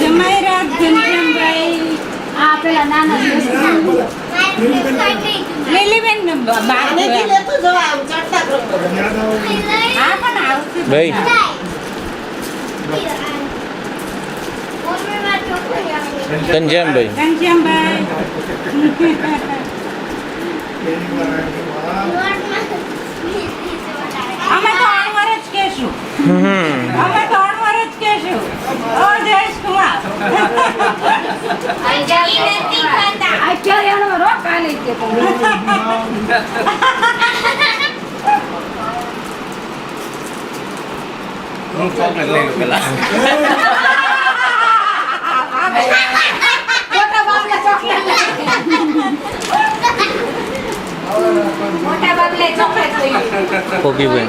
જમાઈરાજ ઘનશ્યામભાઈ. આ પેલા નાના લીલીબેન બાર જોયા. હા પણ આવશે ભાઈ. ઘનશ્યામભાઈ ઘનશ્યામભાઈ. અમે તો અણવર જ કહેશું. અમે તો અણવર જ કહેશું. ઓ જયેશ કુમાર. અત્યારે એનો રોક કાલે જ દેતો. હું ચોકલેટ લઈ લઉં પેલા મોટા બાપલે ચોકલેટ મોટા બાપલે ચોકલેટ જોઈએ કોકી ભાઈ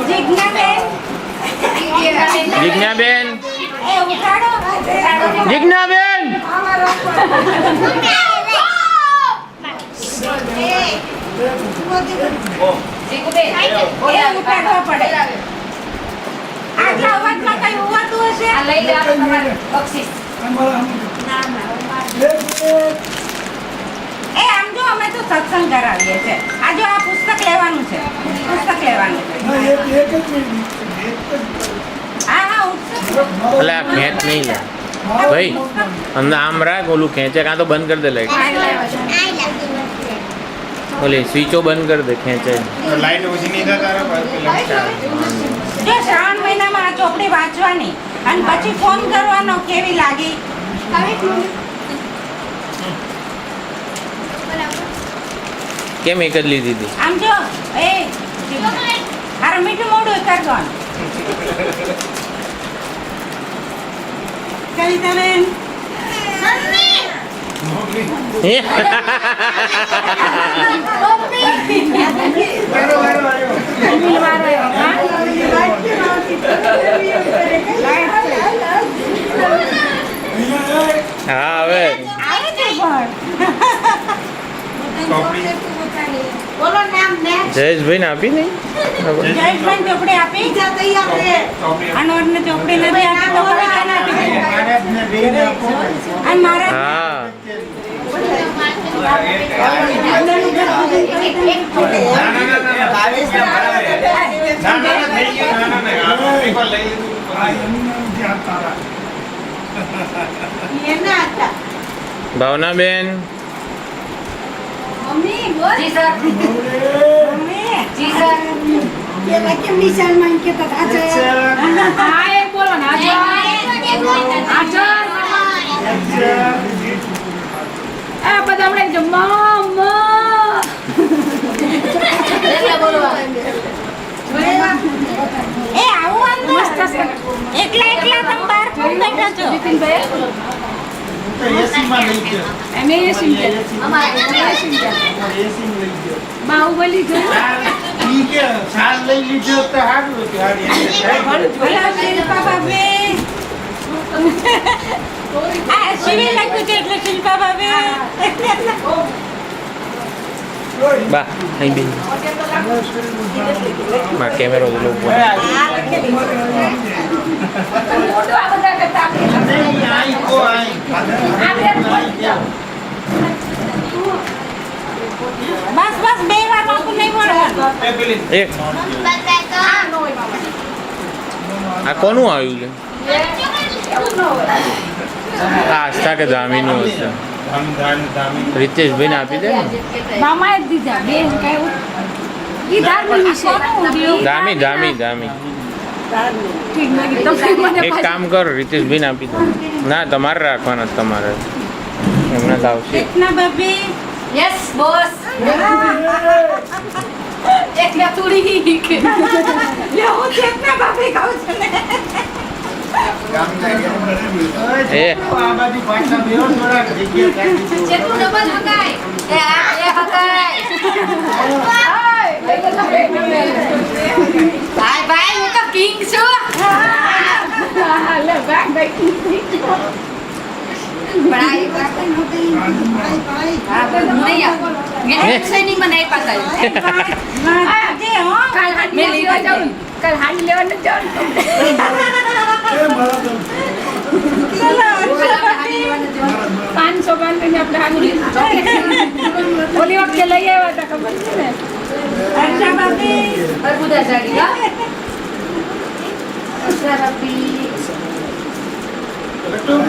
જીજ્ઞાબેન જીજ્ઞાબેન જીજ્ઞાબેન આ લઈ લે આપણે તમારે બક્ષિસ. એ આમ જો અમે તો સત્સંગ કરાવીએ છે આ જો આ પુસ્તક લેવાનું છે હા હા ઉત્સવ એટલે આ ખેંચ નહીં લે ભાઈ અંદર આમ રાખ ઓલું ખેંચે કાં તો બંધ કરી દે લાઈટ ઓલી સ્વિચો બંધ કરી દે ખેંચાય લાઈટ ઓછી નહીં થતા જો શ્રાવણ મહિનામાં આ ચોપડી વાંચવાની અને પછી ફોન કરવાનો કેવી લાગી કેમ એક જ લીધી હતી આમ જો એ હારું મીઠું મોઢું કરવાનું કવિતાબેન હે? હા હવે આવે છે પણ બોલો નામ ને જયેશભાઈ ને આપી નહીં જયેશભાઈ ચોપડી આપી તૈયાર છે અનવરને ચોપડી નથી આપી તો કવિતાને આપી અને મારા હા એના હતા ભાવનાબેન મમ્મી બોલ જી સર મમ્મી જી સર કે વાક્ય નિશાનમાં કે તો આજે હા એ બોલો ને આજો આ બધા હમણાં જો મમ્મા એટલે બોલવા એ આવું અંદર એકલા એકલા તમે બહાર કેમ બેઠા છો અમે એ સિંગલ બાહુબલી જો ભલા શિલ્પા ભાભી આ શિવી લખ્યું છે એટલે શિલ્પા ભાભી બા અહીં બેન માં કેમેરો પેલો ઉપર મોટું આ બધા કરતા બસ બસ બે વાર નોકું નહીં મળવાનું એક આ કોનું આવ્યું છે આ આસ્થા કે દામીનું હશે રીતેશભાઈ ને આપી દે ને મામાએ જ દીધા બે કઈ ઈ ધાર્મિક છે દામી દામી દામી ઠીક નથી તો મને એક કામ કરો રીતેશભાઈ ને આપી દો ના તમારે રાખવાના તમારે એમને તો આવશે ચેતના ભાભી યસ બોસ એટલે તુડી લે હું ચેતના ભાભી કહું છું ને એ ચેતુ ડબલ હકાય એ આ એ હકાય ભાઈ ભાઈ હું તો કિંગ છું લે ભાઈ ભાઈ પડાઈ હા તો નહીં આપો મેં ટ્રેનિંગ માં નહીં પાસ જે હો કાલ હાથ મેં લેવા જાઉં કાલ હાથ લેવા ન જાઉં પાંચસો આપણે હાથ ઓલી વખતે લઈ આવ્યા હતા ખબર છે ને અર્ષા ભાભી અર્બુદા સાડી હા અર્ષા ભાભી એટલે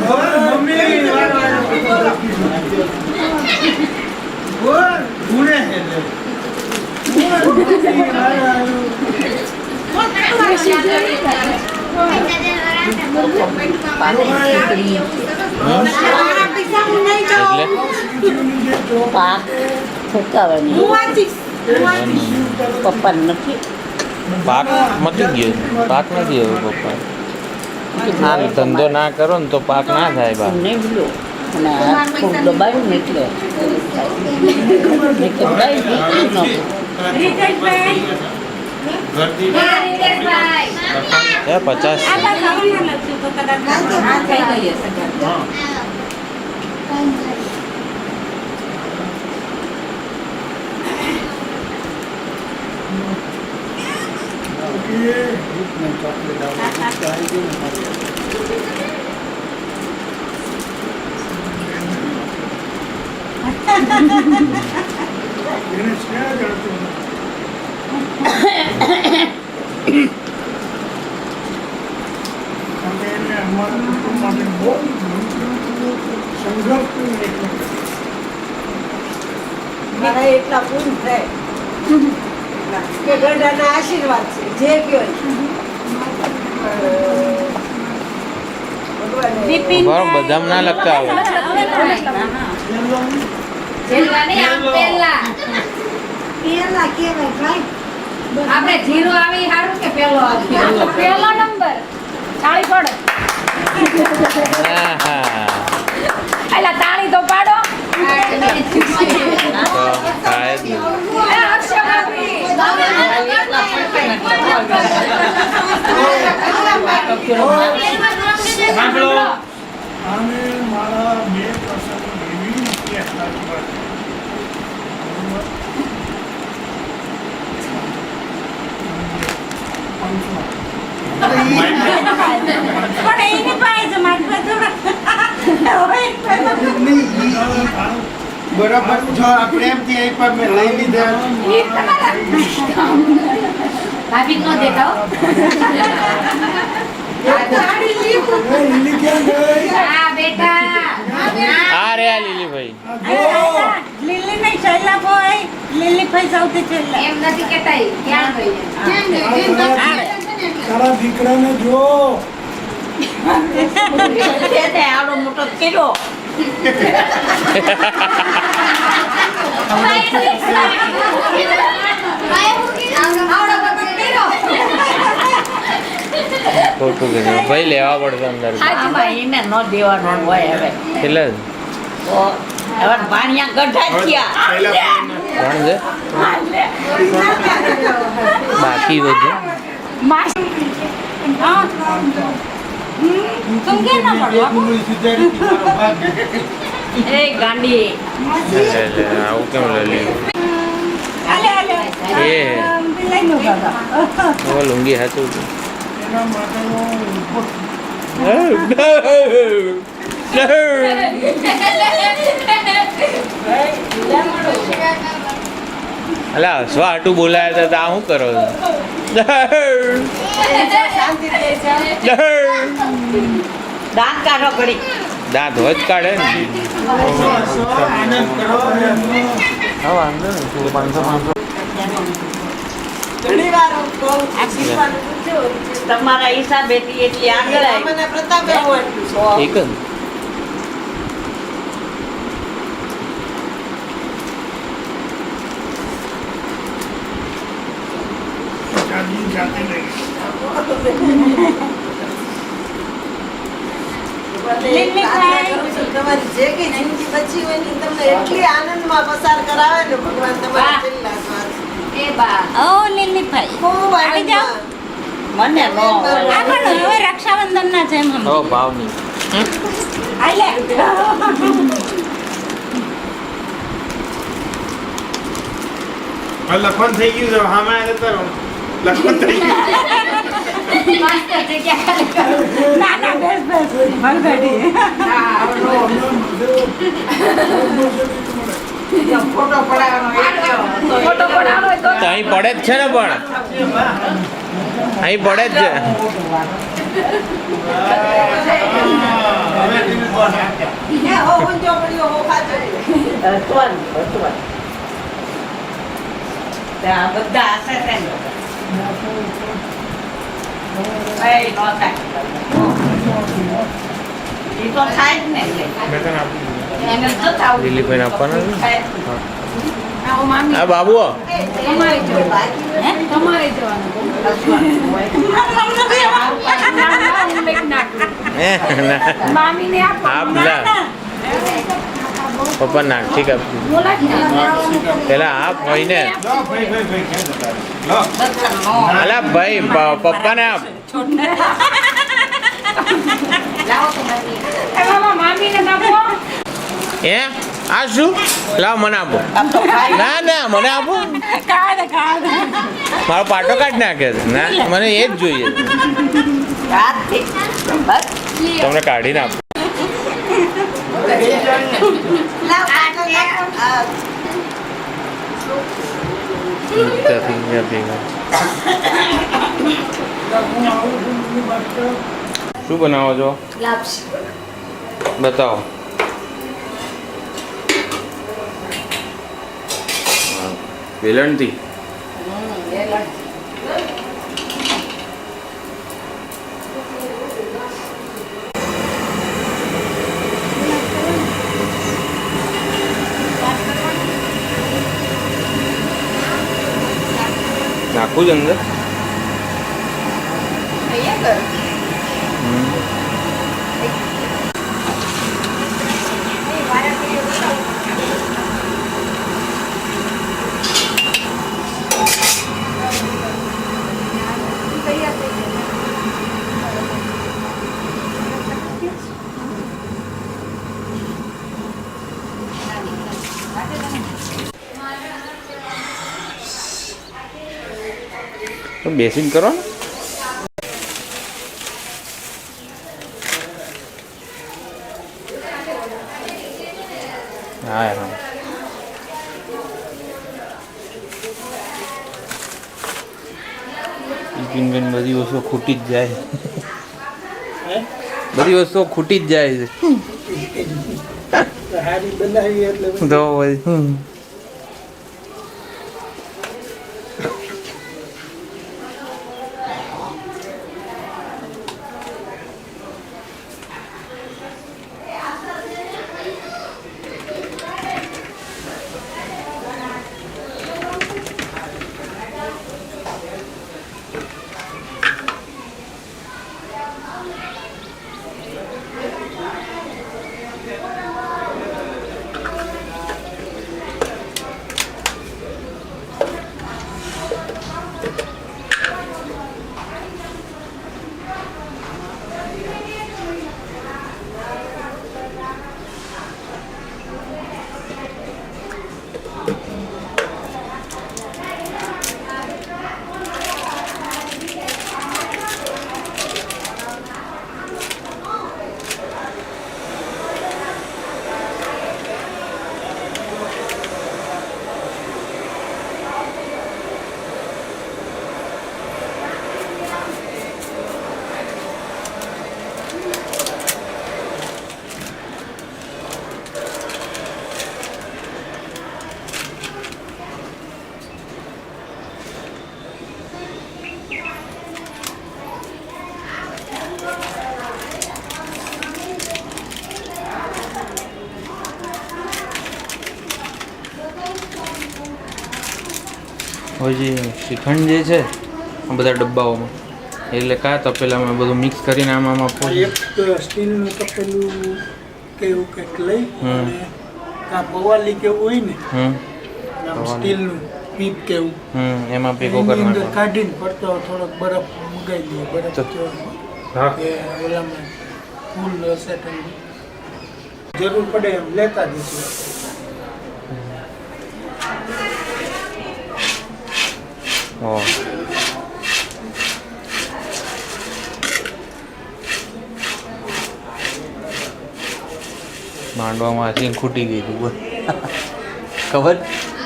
ઠુકાવાની હું વાંચીશ પપ્પાને નથી પાક મટી ગયો પાક નથી હવે પપ્પા આ ધંધો ના કરો ને તો પાક ના થાય બા નહીં ભૂલો અને આ ખૂબ દબાયું ને એટલે દબાઈ રીતેશભાઈ. હા, રીતેશભાઈ. એ 50 હા, થઈ ગઈ હશે. એને છે જ અડતું નથી. અને એને અમારા કુટુંબ માટે બહુ સંઘર્ષ કર્યો એટલો. મારા એટલા પૂરું થાય કે ગઢાના આશીર્વાદ છે જે કયો બરાબર બધામાં ના લગતા આવે છેલ્લા નહીં, આમ પહેલા. પેલા કેવાય ભાઈ આપણે જીરો આવી સારું કે પેલો આવી પહેલો નંબર તાળી પાડો આહા. એલા તાળી તો પાડો તો થાય જ ને. એ હર્ષભાઈ સાંભળો આને મારા બે પ્રસંગ એવી રીતે સાચવા છે. પણ એની પાસે જ મારી પાસે બરાબર જો પ્રેમથી આપ્યા મેં લઈ લીધા ભાભી નો દેખાવ એ લીલી ક્યાં ગઈ? હા બેટા આ રે આ લીલીભાઈ લીલી નહીં છેલ્લા ભાઈ લીલી ભાઈ સૌથી છેલ્લા એમ નથી કેતા ઈ. ક્યાં ગઈ તારા દીકરાને જો આવડો મોટો કર્યો ખોટું કીધું ભાઈ લેવા પડશે અંદર આમાં એને ન દેવાનું હોય હવે એટલે તો હવે ભાણિયા ગઢા થયા કોણ છે બાકી બધું तुम क्या ना पढ़ो એ ગાંડી લે, આવું કેમ લઈ લીધું आले आले એ बिलाई नो दादा હવે લુંગી હાચું એના માટેનો અલા હસવા હાટું બોલાયા હતા આ શું કરો દાંત કાઢો ઘડી દાંત હોય જ કાઢે ને આનંદ કરો હા વાંધો ને થોડું 500 ઘણી વાર હું કહું છું, શીખવાનું પૂછ્યું, તમારા હિસાબેથી એટલી આગળ આવી. એક જ જાતની જાતે લઈ લીલી ભાઈ તમારી જે કઈ જિંદગી બચી હોય ને તમને એટલી આનંદમાં પસાર કરાવે ને ભગવાન તમારા છેલ્લા શ્વાસ. એ બા ઓ લીલી ભાઈ ખૂબ આવી જાઓ. આનંદમાં. મને નો હોય. આ પણ હવે રક્ષાબંધન ના જેમ ઓ ભાવની આલે લખન થઈ ગયું છે હામે જતા રહો લખન થઈ ગયું માસ્ટર જગ્યા ખાલી કરો. ના ના બેસ બેસ ભલગડી હા આવડો. ફોટો પડાવવાનો ફોટો પડાવો હોય તો તો અહીં પડે જ છે ને પણ અહીં પડે જ છે હે હો ઊંચો પડ્યો હો ખાજો હસવાનું આ બધા હસે છે ને એ નો થાય એ તો થાય જ ને એટલે. એને તો થવું લીલીભાઈને આપવાના છે? થાય. આવો મામી આ બાબુ તમારે જવાનું તમારે જવાનું હું લઈ નાખું. મામીને આપો. આપ લા પપ્પા નાખી કાપ બોલા જ ના. પેલા આપ હોય ને લો ભાઈ ક્યાં જતા લો અલા ભાઈ પપ્પાને આપ એ બાબા મામીને આપો. હે આ શું લાવ મને આપો ના ના મને આપો મારો પાટો કાઢી નાખે છે ના મને એ જ જોઈએ તમને કાઢીને આપો શું બનાવો છો બતાવો વેલણથી નાખું જ અંદર તો બેસીને કરો ને હા હા બધી વસ્તુઓ ખૂટી જ જાય બધી વસ્તુઓ ખૂટી જ જાય છે હારી બનાવી એટલે તો પછી હજી શ્રીખંડ જે છે આ બધા ડબ્બાઓમાં એટલે કાં તપેલામાં બધું મિક્સ કરીને આમાં એક સ્ટીલનું તપેલું કેવું કંઈક લઈ અને કાં પવાલી કેવું હોય ને આમ સ્ટીલનું પીપ કેવું એમાં ભેગો એની કરી અંદર નાખો કાઢીને પડતો થોડોક બરફ મગાવી દઈએ બરફ હા કે ઓલામાં ફૂલ સેટલ જરૂર પડે એમ લેતા જઈશું ઓહ માંડવામાં આથી ખૂટી ગઈ હતી બોલ ખબર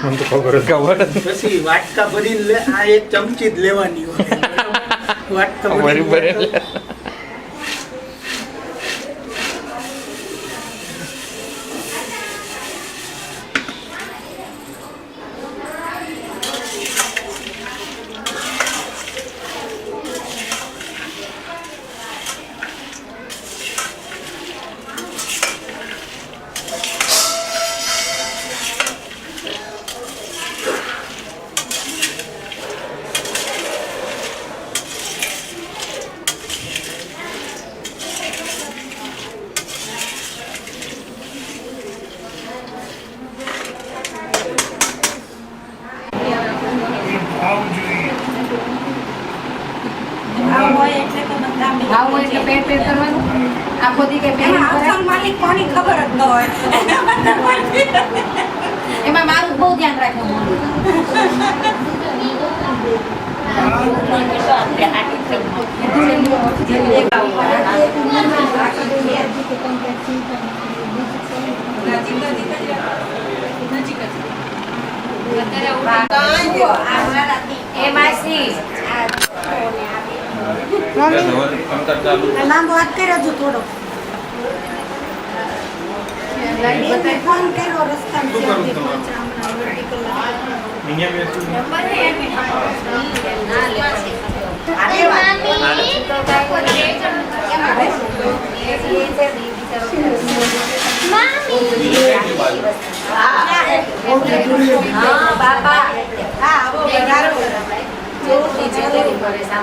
મને તો ખબર પછી વાટકા ભરીને લે આ એક ચમચી જ લેવાની હોય વાટકા બરાબર ભરીને પેટ પેટ કરવાનું આખો દી કે એમાં અસલ માલિક કોની ખબર જ ન હોય એમાં મારું બહુ ધ્યાન રાખવું એ માસી લાંબો હાથ કર્યો છો થોડો ફોન કર્યો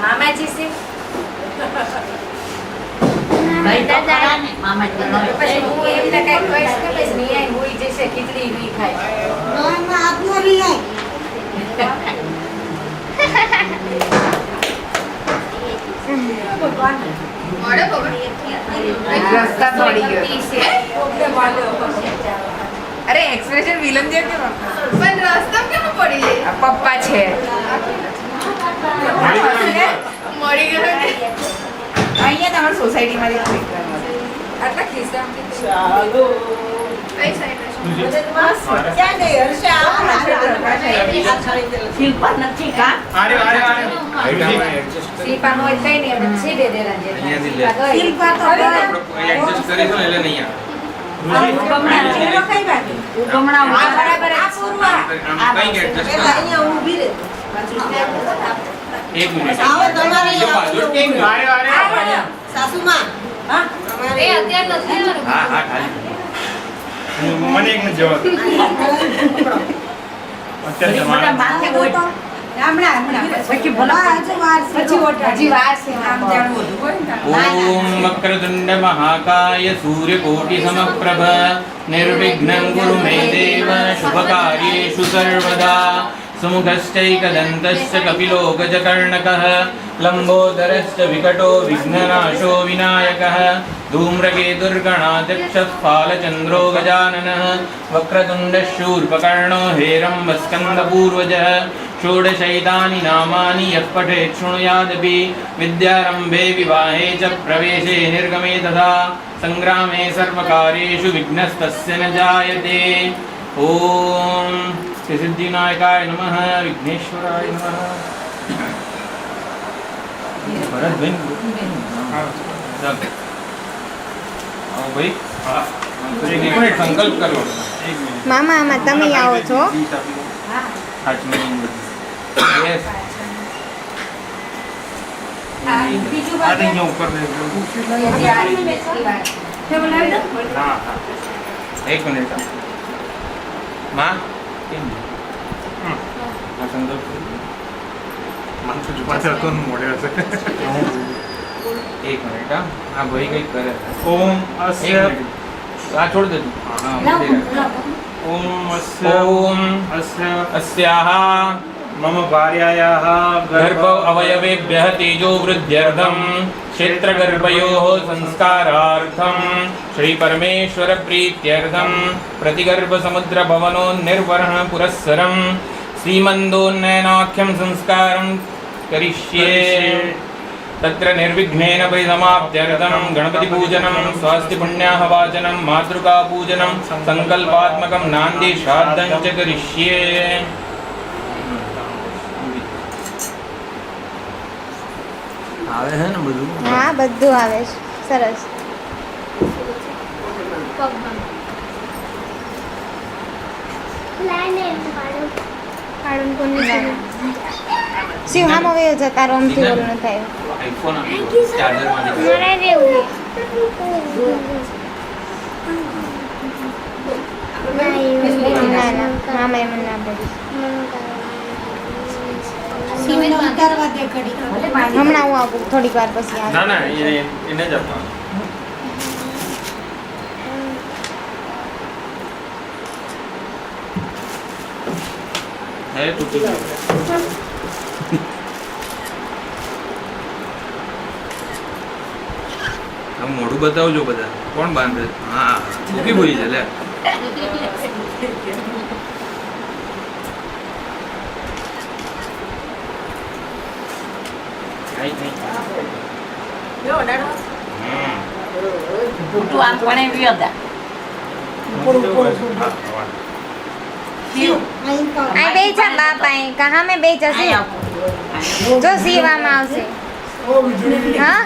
મામાજી છે પછી હું એમને કઈ કહીશ કે પછી નિયાય હોઈ જશે ખીચડી વી ખાય મોડે ખબર રસ્તા પડી ગયો અરે એક્સપ્રેશન વિલન જે કે પણ રસ્તા કેમ પડી જાય પપ્પા છે મળી ગયો અહીંયા તમારી સોસાયટીમાં આટલા ખિસ્સા કઈ સાઈડ શિલ્પા હોય કઈ નહીં સીધે દેલા જે શિલ્પા તો બરાબર આ પૂર્વા અહીંયા ઊભી રહે એક મિનિટ આવો તમારે સાસુમાં હા એ અત્યારે નથી આવવાનું. હા હા ખાલી મને એક નથી જવાબ અત્યારે પછી વાર છે આમ જાણવું ઓમ વક્રતુંડ મહાકાય સૂર્યકોટિ સમપ્રભ નિર્વિઘ્नं કુરુ મે દેવ શુભકાર્યેષુ સર્વદા સુમુખશ્ચૈકદन्तश्च कपिलो गजकर्णकः लम्बोदरश्च विकटो विघ्ननाशो विनायकः धूम्रकेतुर्गणाध्यक्षः फालचन्द्रो गजाननः वक्रतुण्डशूर्पकर्णो हेरम्बस्कन्दपूर्वजः षोडशैतानि नामानि यः पठेत् शृणुयादपि विद्यारम्भे विवाहे च प्रवेशे निर्गमे तथा सङ्ग्रामे सर्वकार्येषु विघ्नस्तस्य न जायते ओम सिद्धिविनायकाय नमः विघ्नेश्वराय नमः भरत भाई आओ भाई एक मिनट संकल्प करो મામા આમાં તમે આવો છો हाथ में यस બીજું આ અહીંયા ઉપર દે हाँ हाँ एक मिनट माँ हाँ संकल्प મને તો પાછળ તો મોડે હશે एक मिनट हाँ भाई कहीं करे ઓમ एक અસ્ય मिनट हाँ छोड़ दे तू हाँ ઓમ અસ્ય ओम અસ્ય अस्याः મમ ભાર્યાયાહ गर्भ अवयवेभ्यः तेजो वृद्ध्यर्थं क्षेत्रगर्भयोः संस्कारार्थं श्रीपरमेश्वर प्रीत्यर्थं प्रतिगर्भसमुद्रभवनोन्निर्वरण पुरस्सरं श्रीमन्दोन्नयनाख्यं संस्कारं करिष्ये तत्र निर्विघ्नेन परिसमाप्त्यर्थं गणपतिपूजनं स्वास्तिपुण्याहवाचनं मातृकापूजनं सङ्कल्पात्मकं नान्दिश्राद्धं च करिष्ये આવે છે ને બધું હા બધું આવે છે સરસ કાઢું કોની જાણે શિવ હામો વયો છે તારો અમથી ઓલું ન થાય આઈફોન ચાર્જર માંથી ના ના મામા એમ ના પડી ઉતારવા દે ઘડી હમણાં હું આવું થોડીક વાર પછી ના આવે ના એને જ આપવાનું હે તૂટી ગયું મોઢું બતાવજો બધા કોણ બાંધે હા ઊભી બોલી છે લે મોટું આમ પણ એવી હતા આ બેચા બાપા એ કહાં મેં બેચા છે જો સીવામાં આવશે હા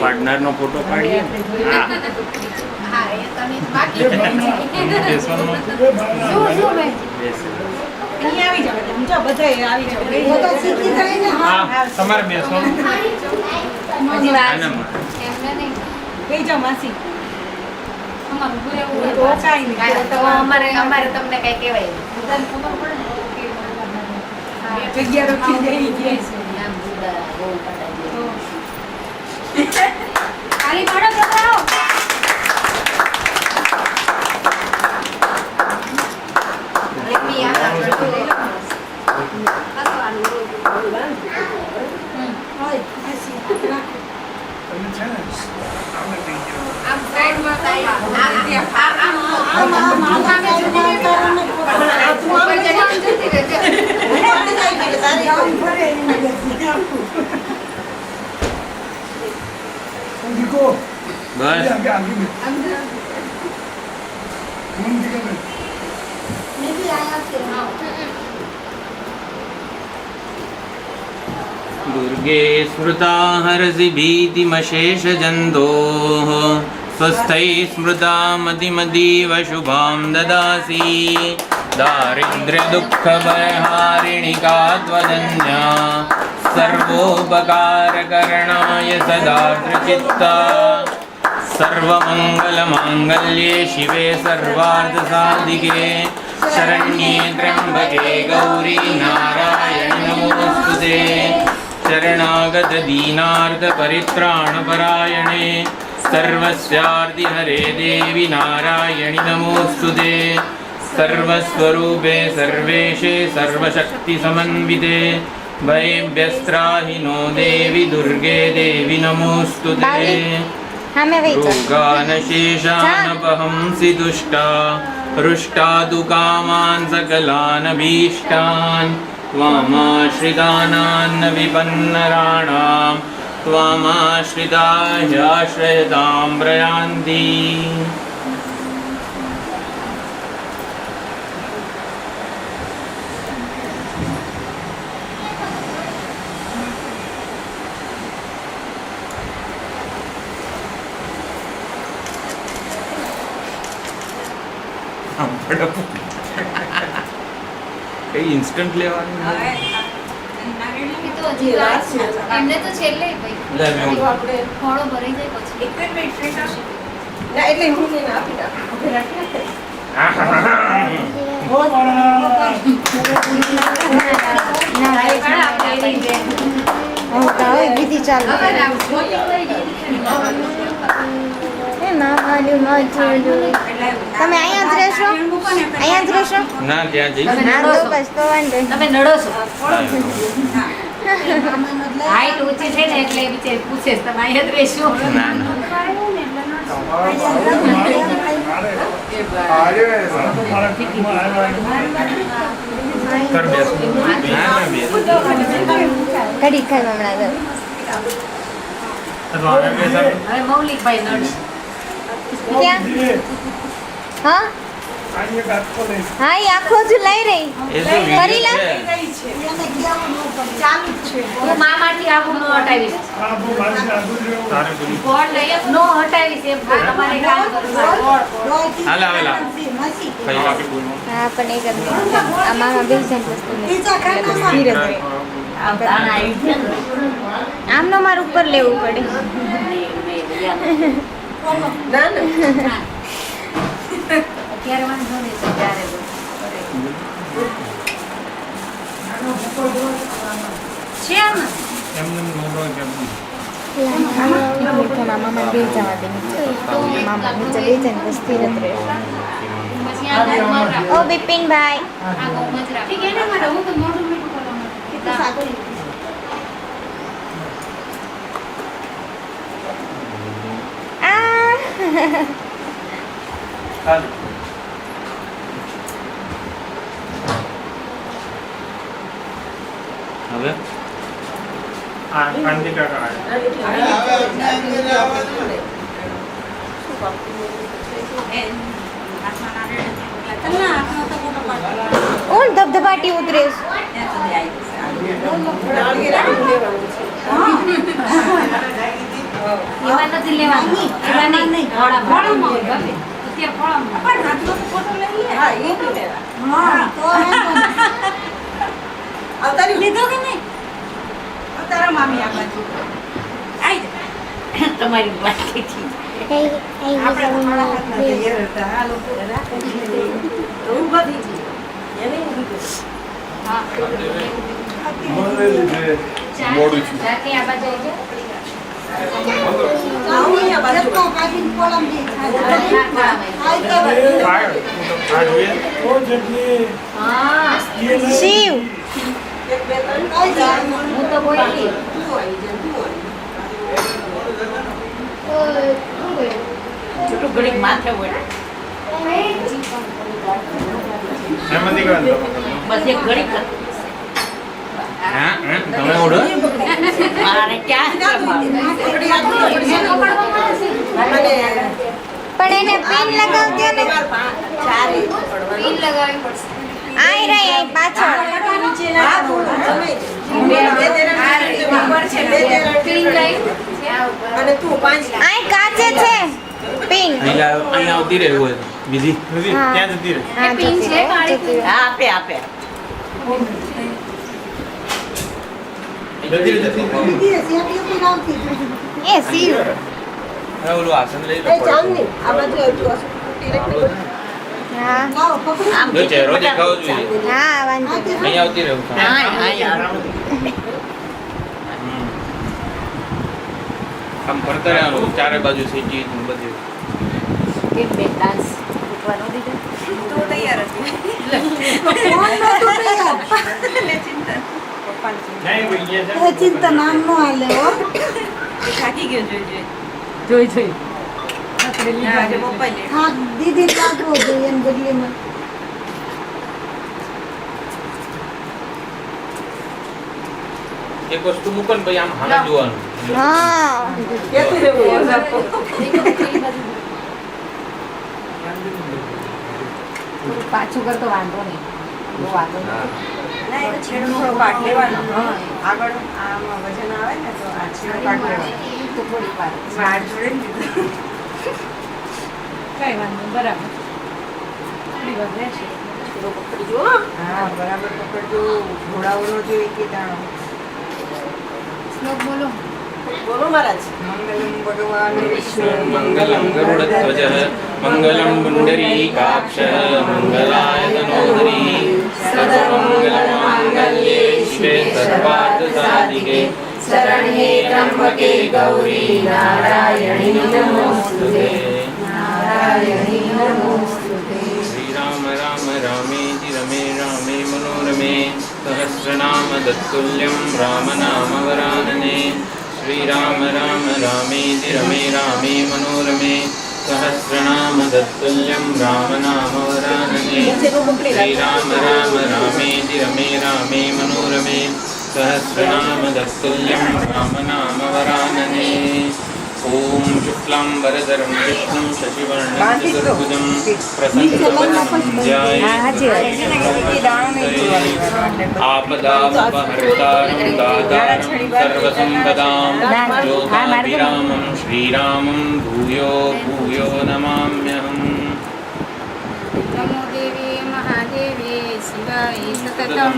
પાર્ટનર નો ફોટો પાડીએ હા હા એ તમે બાકી બેસવાનું અહીંયા આવી જાવ એટલે જો બધાય આવી જાવ તો શીખી જાય ને હા તમારે બેસવાનું હજી વાર છે. એમને નહીં કઈ જાવ માસી અમારું પૂરેવું તો કાંઈ નહીં. કાંઈ તો અમારે તમને કઈ કહેવાય નહીં. બધાને ખબર પડે ને કે હા જગ્યા રખી જઈ છે આમ જુદા બહુ પટાઈ ખાલી પાડો છોકરાઓ એમની આ લઈ લો હસવાનું તમે છે ને આમે થઈ ગયો આમ સાઈડમાં થાય આમ સામે જુદી ઉપર જઈને જતી રહેજે તારી આમ ફરે દીકો બસ આગે આગે કોણ દીકો दुर्गे स्मृता हरसि भीतिमशेषजन्तोः स्वस्थैः स्मृता मतिमतीव शुभां ददासि दारिद्र्यदुःखभयहारिणि का त्वदन्या सर्वोपकारकरणाय सदा प्रचित्ता सर्वमङ्गलमाङ्गल्ये शिवे सर्वार्थसाधिके शरण्ये त्र्यम्बके गौरी नारायणि नमोऽस्तुते शरणागतदीनार्तपरित्राणपरायणे सर्वस्यार्तिहरे देवि नारायणि नमोऽस्तुते सर्वस्वरूपे सर्वेशे सर्वशक्तिसमन्विते भयेभ्यस्त्राहि नो देवि दुर्गे देवि नमोऽस्तुते हमें वेचा रोगानशेषानपहंसि दुष्टा हृष्टा तु कामान् सकलानभीष्टान् त्वामाश्रितानान्न विपन्नराणां त्वामाश्रिता ह्याश्रयतां प्रयान्ति કઈ ઇન્સ્ટન્ટ લેવાનું એ તો હજી વાર છે એમને તો છેલ્લે ભાઈ લે મેં આપણે ખોળો ભરાઈ જાય પછી એક જ મિનિટ ફ્રેશ આવશે ના એટલે હું એને આપી દઉં ઉભી રાખી વિધિ ચાલુ એ મામાનું મોઢું તમે અહીંયા જ રહેશો અહીંયા જ રહેશો ના ત્યાં જઈશ ના તો બસ તો વાંધો નહીં. તમે નડો છો ના હાઈટ ઓછી છે ને એટલે બિચારી પૂછે છે, તમે અહીંયા જ રહેશો ના કર બેસ ના ના બેસ ઘડી ખાઈ હમણાં જાઉં. હવે મૌલિકભાઈ નડશે ક્યાં હા હા એ આખો જ લઈ રહી એ તો કરી લે. વિડિયો છે ચાલુ જ છે હું મામાથી આવું ન હટાવીશ તારે બોલી કોણ લઈ નો હટાવીશ એમ કહું. તમારે કામ કરવું હાલ આવેલા ભાઈ આપી બોલો હા પણ એક જ મિનિટ. આ મામા બે જણ વસ્તુ નથી. સ્થિર જ રહે. આમનો માર ઉપર લેવું પડે ના ના અત્યારે વાંધો નહીં તો ત્યારે બોલ. છે આમાં? એમને નોંધો કેમ મામા બે જવા દે નીચે. મામા નીચે બે જાય ને તો સ્થિર જ રહે. પછી આ ગૌમાં રાખો ઓ બિપિનભાઈ આ ગૌમાં જ રાખો ઠીક એને માટે હું તો મોઢું મીઠું કરવા માટે સાચું હાલ. હવે આ કાંદી કાકા કોણ ધબધબાટી ઉતરેશ એમાં નથી લેવાનું એમાં નહીં ફળામાં હોય બાપે ત્યાં ફળામાં લીધો કે નહીં તારા મામી આ બાજુ તમારી વાત થઈ આપણે તમારા હાથમાં તૈયાર હતા આ લોકો રાખે છે એવું બધી છે એને મોડું છું જાતે આ બાજુ આવજો. હા શિવ હું તો બોલી છોટું ઘડીક માથે હોય બસ એક ઘડીક હા તમે ઓઢો મારે ક્યાં પણ એને પિન લગાવજો ને પિન લગાવવી પડશે આઈ રહી આઈ પાછળ પિન લઈ આઈ કાચે છે પિન અહીંયા આવતી રહે હોય વિધિ ત્યાં જતી રહે હા પિન છે કાળી હા આપે આપે જતી રહે એ શિવ હવે ઓલું આસન લઈ લો હા જો ચહેરો દેખાવો જોઈએ હા વાંધો નહીં. અહીંયા આવતી રહેવું હા હા આમ ફરતા રહેવાનું ચારે બાજુ સીટી બધું એક બે ડાન્સ મૂકવાનો દીધો ચિંતા નામ નો હાલે હો જોઈ જોઈ હા દીદી લાગવો જોઈએ એમ બદલીમાં એક વસ્તુ મૂકો ને પછી આમ હામે જોવાનું હા થોડું પાછું કરતો વાંધો નહીં બહુ વાંધો નહીં તો થોડીક વાર કઈ વાંધો નહીં, બરાબર થોડી વાર રહેશે શ્લોક બોલો મંગલમ ગરુડધ્વજ મંગલમ પુંડરીકાક્ષ મંગલાય તનોહરી સર્વમંગલમાંગલ્યે શિવે સર્વાર્થસાધિકે શરણ્યે ત્ર્યંબકે ગૌરી નારાયણી નમોસ્તુતે શ્રી રામ રામ રામેતિ રમે રામે મનોરમે સહસ્રનામ તત્તુલ્યમ રામ નામ વરાનને श्री राम राम रामेति रमे रामे मनोरमे सहस्रनाम तत्तुल्यं राम नाम वरानने श्री राम रामेति रमे रामे मनोरमे सहस्रनाम तत्तुल्यं राम नाम वरानने ओम शुक्लांबरधरं विष्णुं शशिवर्णं चतुर्भुजं प्रसन्नवदनं ध्यायेत् आपदामपहर्तारं दातारं सर्वसम्पदां लोकाभिरामं श्रीरामं भूयो भूयो नमाम्यहम् नमो देवी महादेवी शिवाय सततं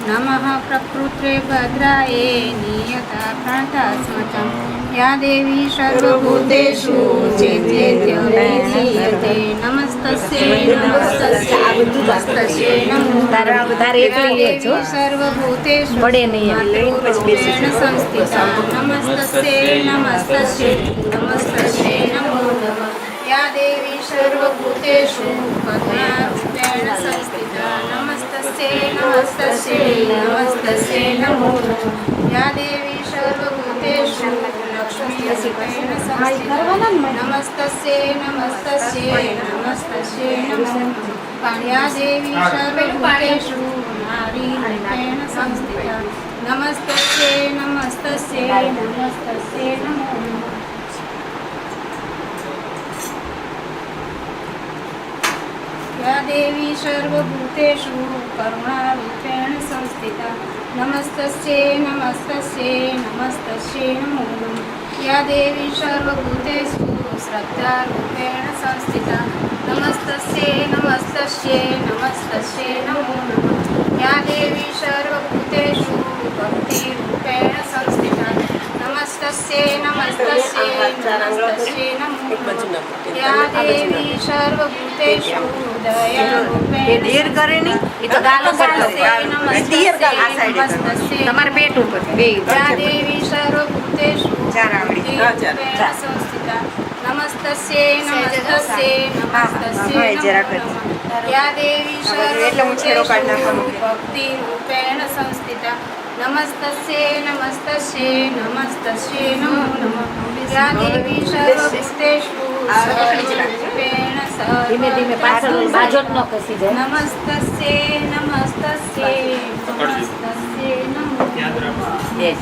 नमः प्रकृत्रे भद्राये नियता प्रान्तास्मतं या देवी सर्वभूतेषु चेत्येत्यभिधीयते नमस्तस्यै नमस्तस्यै नमो या देवी सर्वभूतेषु मातृरूपेण संस्थिता नमस्तस्यै नमस्तस्यै नमस्तस्यै नमो नमः या देवी सर्वभूतेषु पद्मारूपेण संस्थिता नमस्तस्यै नमस्तस्यै नमस्तस्यै नमो नमः या देवी सर्वभूतेषु लक्ष्मीरूपेण નમસ્તસ્ય નમસ્તસ્ય નમસ્તસ્ય નમો યા દેવી સર્વભૂતેષુ નારીરૂપેણ સંસ્થિતા નમસ્તસ્ય નમસ્તસ્ય નમસ્તસ્ય નમો या देवी सर्वभूतेषु करुणारूपेण संस्थिता नमस्तस्यै नमस्तस्यै नमस्तस्यै नमो नमः या देवी सर्वभूतेषु श्रद्धारूपेण संस्थिता नमस्तस्यै नमस्तस्यै नमस्तस्यै नमो नमः या देवी सर्वभूतेषु भक्तिरूपेण संस्थिता नमस्तस्यै नमस्तस्यै नमस्तस्यै नमो नमः या देवी सर्वभूतेषु ધીર કરે ને એ તો ગાલો તમારે પેટ ઉપર બે દેવી સર્વભૂતેષુ સંસ્થિતા નમસ્તસ્ય નમસ્તસ્ય નમસ્તસ્ય યા દેવી સર્વભૂતેષુ ભક્તિરૂપેણ સંસ્થિતા નમસ્તસ્ય નમસ્તસ્ય નમસ્તસ્ય નમો નમઃ યા દેવી સર્વભૂતેષુ સર્વરૂપેણ ધીમે ધીમે પાછળ બાજોટ ન ખસી જાય નમસ્તસ્ય નમસ્તસ્ય નમસ્તસ્ય નમો યસ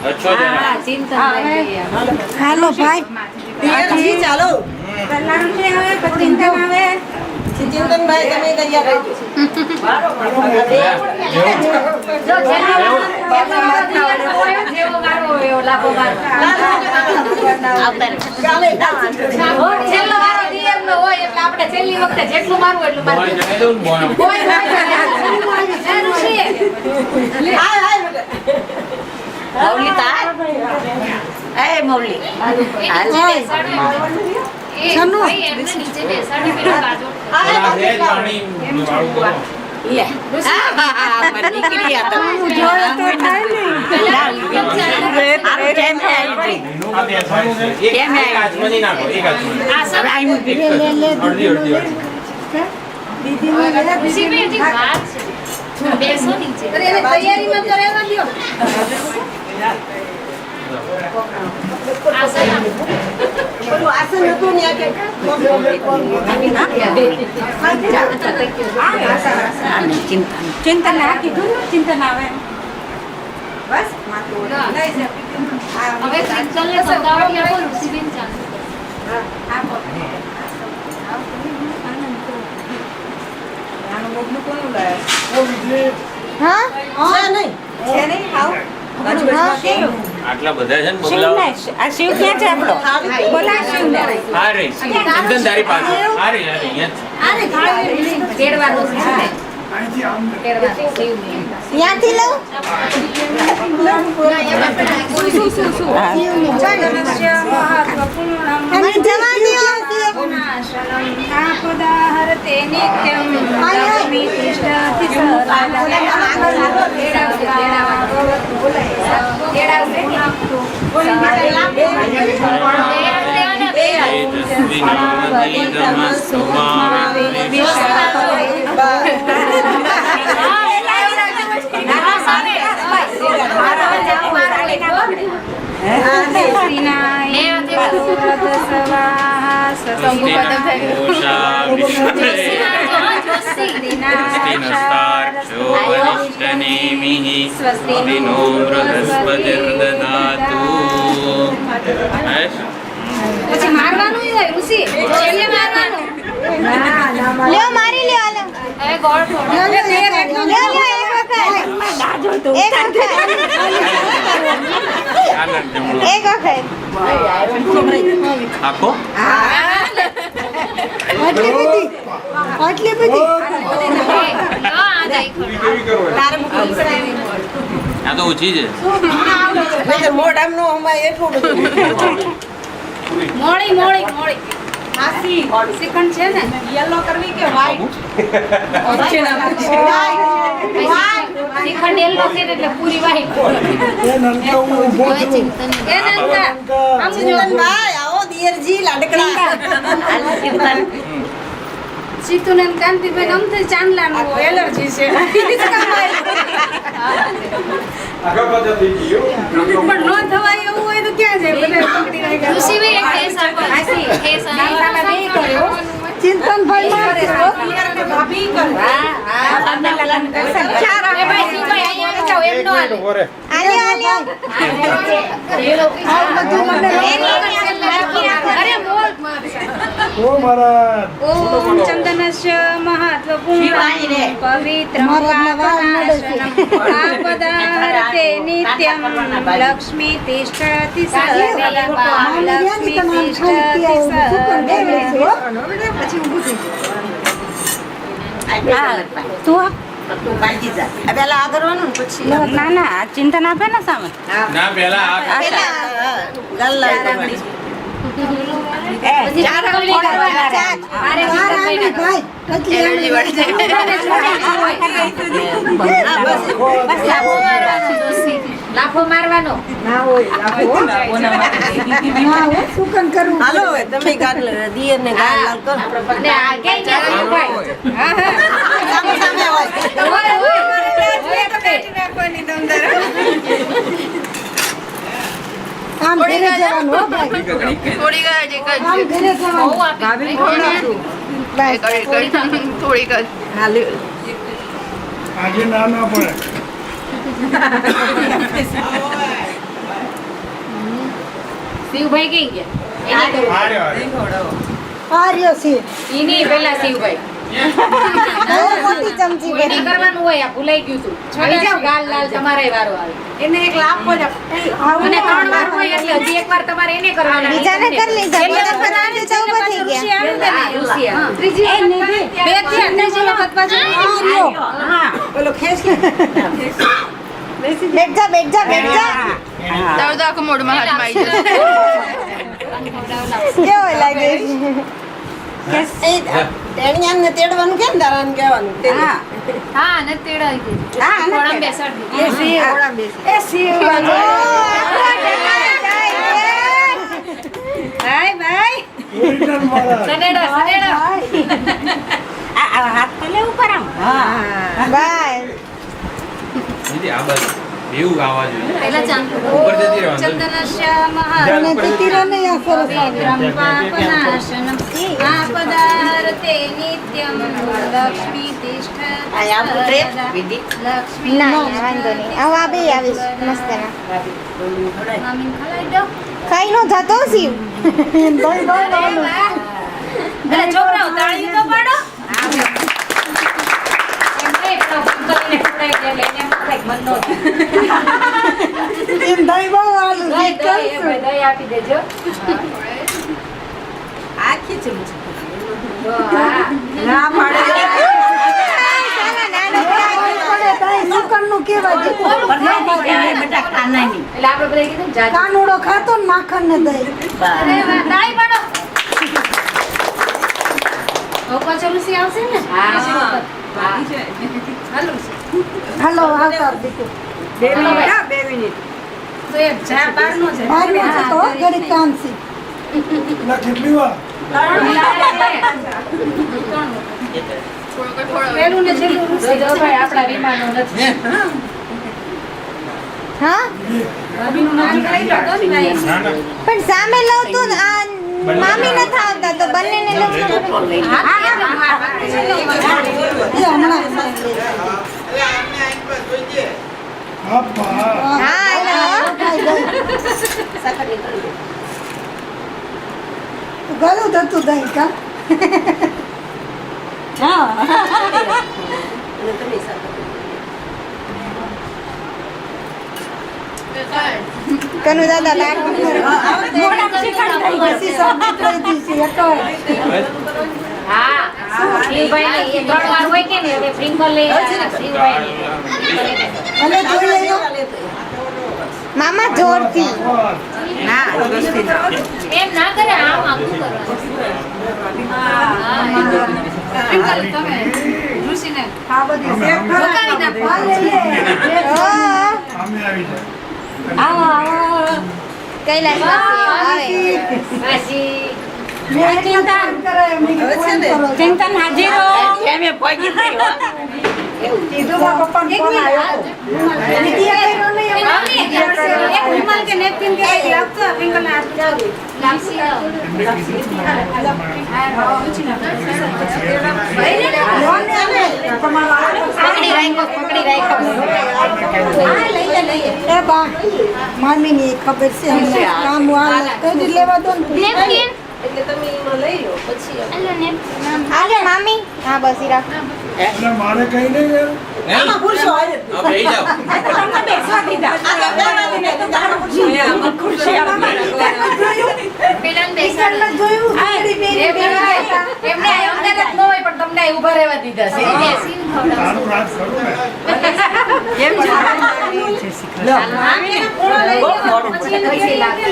અચ્છો હા ચિંતન હાલો ભાઈ ચાલો કલામ છે હવે પછી ચિંતન આવે ચિંતનભાઈ તમે તૈયાર રહેજો જો જેવો ગાળો હોય એવો લાભો ગાળો છેલ્લો વારો દિયરનો હોય એટલે આપણે છેલ્લી વખતે જેટલું મારવું એટલું મારવું કોઈ મૌલી તાર એ મૌલી લે નીકળી આ તો તૈયારીમાં તો રહેવા દો આસન હતું ને ચિંતન આ કીધું ને ચિંતન આવે બસ માથું લઈ જાવ હવે ક્રિસ્ટલને સંતાવડી આપો ઋષિબેન ચાલુ આપો આનું મોગલું કોનું લાયા હા છે નહીં ખાવ આટલા બધા છે ને શિવ બગલાઓ ને આ શિવ ક્યાં છે આપણો બોલા શિવ ને આ રે ચિંતનધારી પાસે આ રે અહીંયા તેડવાનું છે અહીંથી આમ તેડવાનું શિવને ત્યાંથી લઉં અને જવા આપદાહરતે નિત્યમ તિષ્ઠતિ સ્વસ્તિ નો બૃહસ્પતિર્દધાતુ પછી મારવાનું હોય ઋષિ છેલ્લે મારવાનું લ્યો મારી લ્યો હાલો હવે ગોળ લ્યો લ્યો એક વખત એક વખત આખો આટલી બધી આ તો ઊંચી છે મોઢામનો અમારે એટલું બધું મોળી મોળી મોળી હાસી શ્રીખંડ છે ને યલો કરવી કે વ્હાઈટ શ્રીખંડ યલો છે એટલે પૂરી વાહિટ એ નંદા હું ઊભો છું એ નંદા આમ જો ભાઈ આવો દિયરજી લાડકડા સીતુ ને કાંતિબેન અમથી ચાંદલાનું એલર્જી છે પણ નો થવાય એવું હોય તો ક્યાં જાય બધા પકડી રાખ્યા ઋષિભાઈ એક કેસ આપો. કેસ અને ચિંતનભાઈ મારે ભાભી કરે એ ભાઈ શિવભાઈ અહીંયા આવી જાઓ, એમ નો હાલે. અરે બોલ. ઓ મારા ઓમ ચંદનસ્ય મહાત્વપૂર્ણ પવિત્રમ પાપનાશનમ આપદાહરતે નિત્યમ લક્ષ્મી તિષ્ઠતિ સદા લક્ષ્મી તિષ્ઠતિ સદા ના ના ચિંતન આપે ને સામે ના પેલા લાફો મારવાનો સુકન કરવું હાલો હવે તમે ગાલ દિયર ને ગાલ લાલ કરો અને આ કે આમ ઘરે જવાનું હો ભાઈ થોડી જ એક આમ ઘરે જવાનું બહુ આપી થોડીક જ આજે ના પડે શિવભાઈ કઈ ગયા એની આર્યો છે એની પેલા શિવભાઈ બહુ મોટી ચમચી એની બની કરવાનું હોય આ ભૂલાઈ ગયું તું આવી જાવ ગાલ લાલ તમારે વારો આવે એને એક લાફો જ અને 3 વાર હોય એટલે હજી એક વાર તમારે એને કરવાનું બીજાને કરી લીધા છેલ્લે બીજા વખત બધા તો ઉભા થઈ ગયા હા, ઋષિ આવે. ત્રીજી બે થી ત્રીજી વખત પાછું આર્યો બોલો ખેંચ બેઠ જા બેઠ જા બેઠ જા તારું તો આખું મોઢમાં હાથમાં આવી જશે. કેવો લાગે તેણિયાને તેડવાનું કેમ દારાને કહેવાનું હા ને તેડાવી દેજો. ઘોડામાં બેસાડી દેજો. એ શિવ ભાઈ ભાઈ ઓરિજિનલ મારા સનેડા સનેડા હાથ તો લેવું પર આમ બાય આ બાજુ એવું ગાવા જોઈએ પહેલા ચાંદ ઉપર જતી રહેવાનું ચંદનસ્ય અને તીતીરો નહીં આ સરસ પવિત્રમ પાપનાશનમ આપદાહરતે નિત્યમ લક્ષ્મી તિષ્ઠતિ લક્ષ્મી ના વાંધો નહીં આવો આ બે આવીશ મસ્ત ના મામીને ખલાઈ દો ખાઈ નો થતો શિવ ભાઈ ભાઈ અરે છોકરાઓ તાળીઓ તો પાડો એમ નહીં, પેલો અંકલને ખવડાવી દે એટલે એને એમ થાય કે મન નો થાય. એમ ભાઈ બહુ આલું દહીં, દહીં, એ ભાઈ, દહીં આપી દેજો આખી ચમચી જો, હા. ના પાડે સુકનનું કેવા જેવું બેટા ખાનાની એટલે આપણે બધા કીધું ને જાજુ. કાનુડો ખાતો ને માખણ ને દહીં અરે વાહ, તાળી પાડો. હવે પાછો ઋષિ આવશે ને? હા. હાલો આવતા દીકુ તો એ જા બહારનો છે બહારનો છે તો ઘડીક કામ છે ના કેટલી વાર પેલું ને છેલ્લું ઋષિ જો ભાઈ, આપણા વિમાનો નથી. હા અભિનું નામ લઈ લો તો ને ભાઈ. પણ સામે લઉં તો આ મામી નથી આવતા તો બંનેને લઉં તો આપા હા ગળું થતું દહીં કા કનુ દાદા લાડ હા. શિવભાઈ ને 3 વાર હોય કે ને એટલે સ્પ્રિંકલ લઈ શિવભાઈ ને. મામા જોરથી એમ ના કરે, આમ આખું કરવાનું. સ્પ્રિંકલ તમે ઋષિને જોકાવી નાખો. અમે આવી જાય કૈલાસ આવે પાછી ચિંતન હાજર રૂમાલ કે નેપકિન કે લાગતો પિંકલ ના મમ્મી ની ખબર છે કામ લેવા દો નેપકિન એટલે તમે એમાં લઈ લો પછી આલે મામી હા બસ ઈ રાખ એટલે મારે કઈ નહીં યાર. આમાં ખુરશો આવે હા, બેહી જાઓ. તમને બેસવા દીધા પેલાને બેસાડો. જોયું એમને અમદાવાદ ન હોય પણ તમને અહીં ઊભા રહેવા દીધા છે. તારું રાજ ખરું ને. પછી લાગે.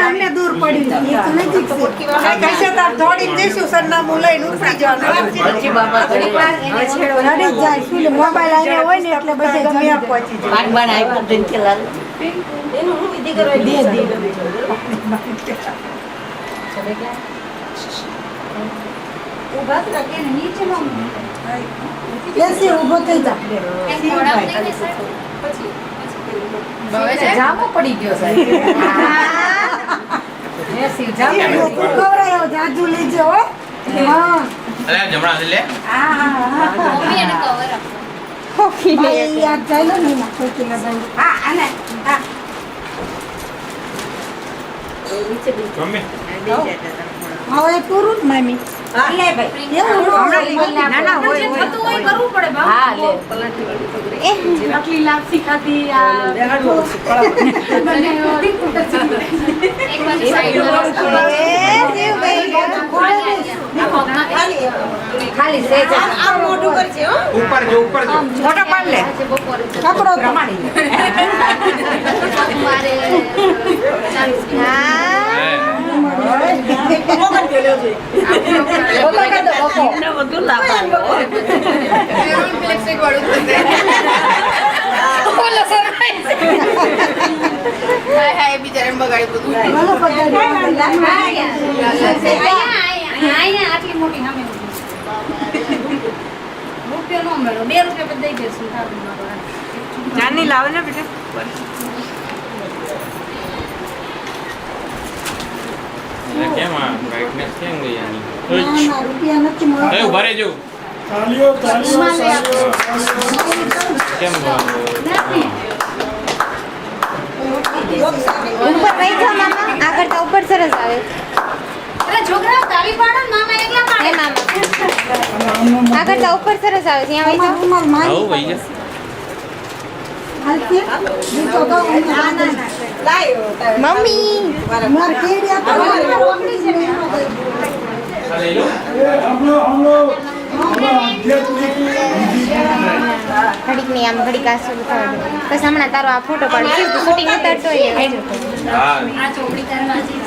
અમને દૂર પડી નજીક છે થોડી જઈશું સરનામું લઈને ઉપડી જવાનું રડી જાય શું મોબાઈલ આવ્યા હોય ને એટલે બધે જમ્યા પહોંચી જાય એનું હું વિધિ કરવા દે બેસી ઊભો થઈ જા હવે છે જામો પડી ગયો સાહેબ. હે શિવ જામો. ખવડાયો જાજુ લેજો હો હા અલે જમણા હાથે લે. ભાઈ યાર ચાલો ને ના ખોટી લગાવી હા આને હા મમ્મી હવે પૂરું ને મમ્મી લે ભાઈ એવું ના ના હોય કરવું પડે બા. હા લે. આટલી લાપસી ખાધી આ ખાલી સેજ આમ મોઢું કરજે હો ઉપર જો ઉપર જો. ફોટો પાડ લે કપડો પ્રમાણી આટલી મોટી સામે રૂપિયો નો મળ્યો 2 રૂપિયા દઈ દેશું જાની લાવે ને બેટા કેમ આ બ્રાઇટનેસ કેમ ગઈ આની? ના રૂપિયા નથી મળતા એ ઉભા રહેજો. તાલીઓ તાલીઓ તાલીઓ. કેમ ઉપર બેઠો મામા આગળ તો ઉપર સરસ આવે અરે છોકરા તાળી પાડો ને મામા એકલા પાડે. હે મામા આગળ તો ઉપર સરસ આવે ત્યાં બેઠો રૂમાલ મારી આવું ભાઈ જા. હાલતી દીકો તો ના ના લાયો મમ્મી માર કેડી આ આ લઈ લો. हम लोग आध्यात्मिक ઘડીક ની આમ ઘડીક આ શું બતાવે બસ હમણાં તારો આ ફોટો પાડી તું શૂટિંગ ઉતારતો હોય એ હા આ ચોપડી કરવાની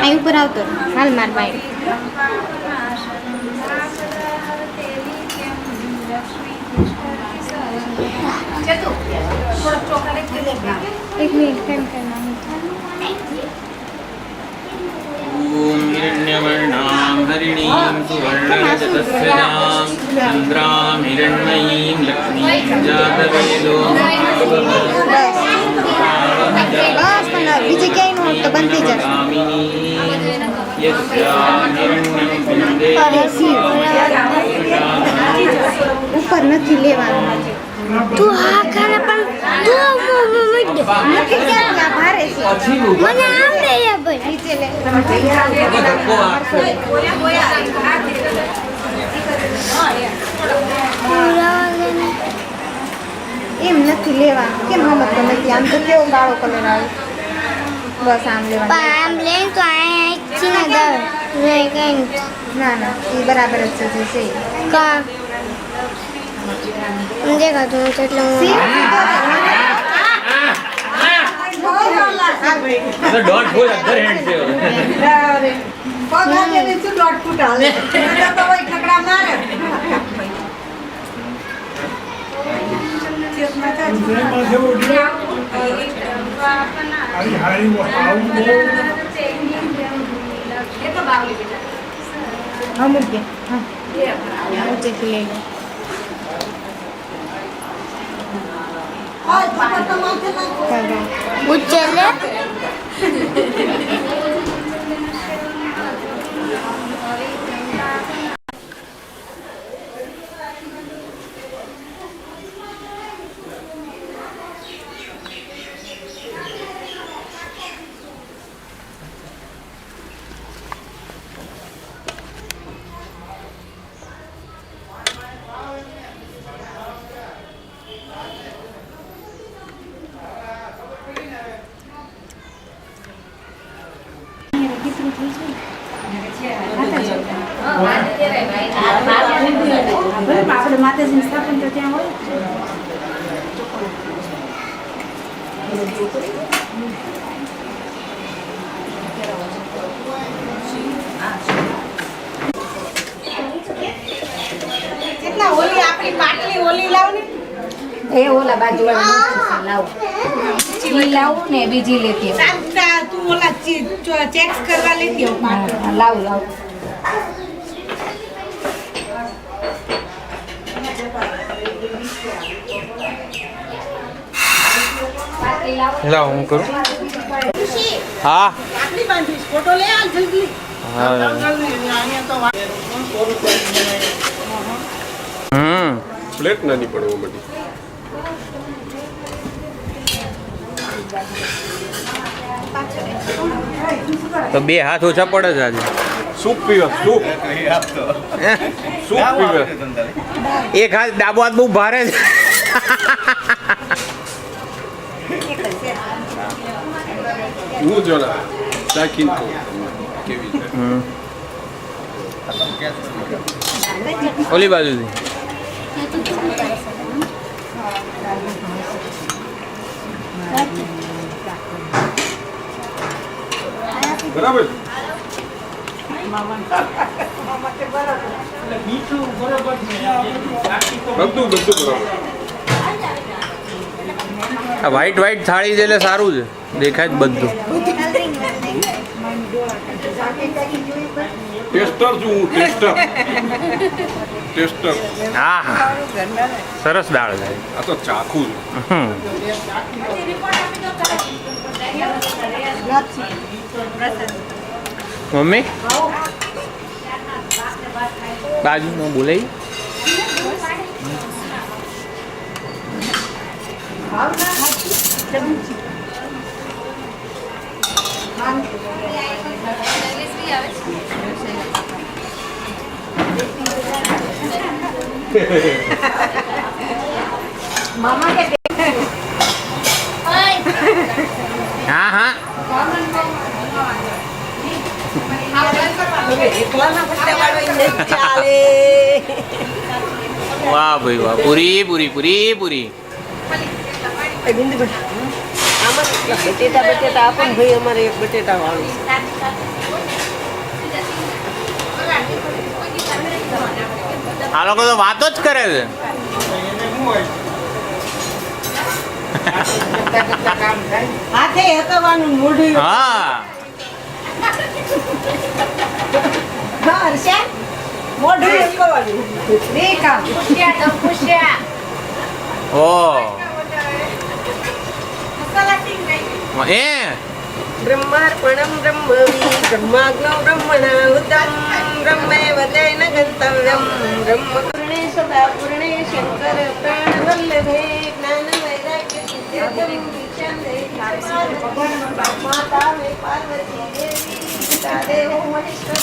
અહીં ઉપર આવતો હાલ માર ભાઈ ચતુ થોડો ચોકલેટ દે દે. એક મિનિટ કેમ કેમ ॐ हिरण्यवर्णां हरिणीं सुवर्णरजतस्रजां चन्द्रां हिरण्मयीं लक्ष्मीं जातवेदो બસ પણ બીજે ક્યાંય નો તો બંધ થઈ જશે અરે શિવ ઉપર નથી લેવાનું તું હા ખાને પણ નથી ક્યાં ભારે છે મને આમ દે ભાઈ નીચે લે એમ નથી લેવાનું કેમ સમજતો નથી આમ તો કેવો કાળો કલર આવે બસ આમ લેવાનું આમ લે તો આ ચીના દર રે કઈ ના ના એ બરાબર જ છે કા મુજે કા તું એટલે હું તો દોઢ ફૂટ અંદર હેન્ડ છે જેમાં જેવું હારી હારી આવું બહુ એ તો બાવલી બેટા ઉચ્ચેલે આપણે માતાજીની સ્થાપન તો ત્યાં હોય કેટલા ઓલી આપણી પાટલી ઓલી લાવ ને એ ઓલા બાજુ લાવો ઈ લાવું ને બીજી લેતી તું ઓલા ચેક કરવા લેતી આવ લાવ લાવ લાવ હું કરું હા આટલી બાંધીશ ફોટો લે આ જલ્દી હા પ્લેટ નાની પડવા માંડી. તો બે હાથ ઓછા પડે છે આજે સૂપ પીવે સૂપ સૂપ પીવે. એક હાથ ડાબો હાથ બહુ ભારે છે હું જણા ચાખીને કહું કેવી છે. ઓલી બાજુથી બરાબર છે? બધું બધું બરાબર. આ વ્હાઈટ વ્હાઈટ થાળી છે એટલે સારું છે દેખાય જ બધું ટેસ્ટર છું હું ટેસ્ટર ટેસ્ટર. હા હા સરસ દાળ છે આ તો ચાખું છું. મમ્મી બાજુમાં બોલાઈ મામા કે હા હા વાહ ભાઈ વાહ પૂરી પૂરી પૂરી પૂરી બટેટા બટેટા આપો ને ભાઈ અમારે એક બટેટા વાળું આ લોકો તો વાતો જ કરે છે હાથે હકવાનું મોઢું હા હર્ષા મોઢું હકવાનું દેખા પુષ્યા તો પુષ્યા ઓ એ બ્રહ્માર્પણમ બ્રહ્મવી બ્રહ્માગ્નો બ્રહ્મણાહુતમ બ્રહ્મૈવ તેન ગંતવ્યમ બ્રહ્મપૂર્ણે સદા પૂર્ણે શંકર પ્રાણવલ્લભે જ્ઞાન વૈરાગ્ય સિદ્ધ્યર્થમ દીક્ષાં દે માતા મે પાર્વતી દેવી પિતા દેવો મહેશ્વર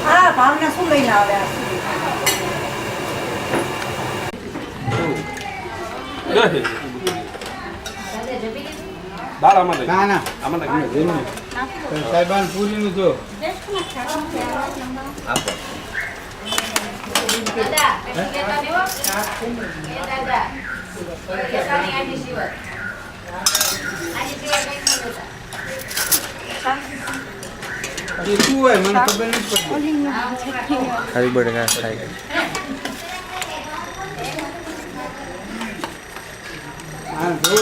હા ભાવના શું લઈને આવે દાળ આમાં નાખ. ના ના આમાં નાખ. સાહેબાન પૂરીનું જો દાદા લેતા દેવો એ દાદા લેતા ની આજી શિવર આજી શિવર કઈ ન લેતા એ શું હોય મને ખબર નથી પડતી ખાલી બટેકા ખાઈ હા જો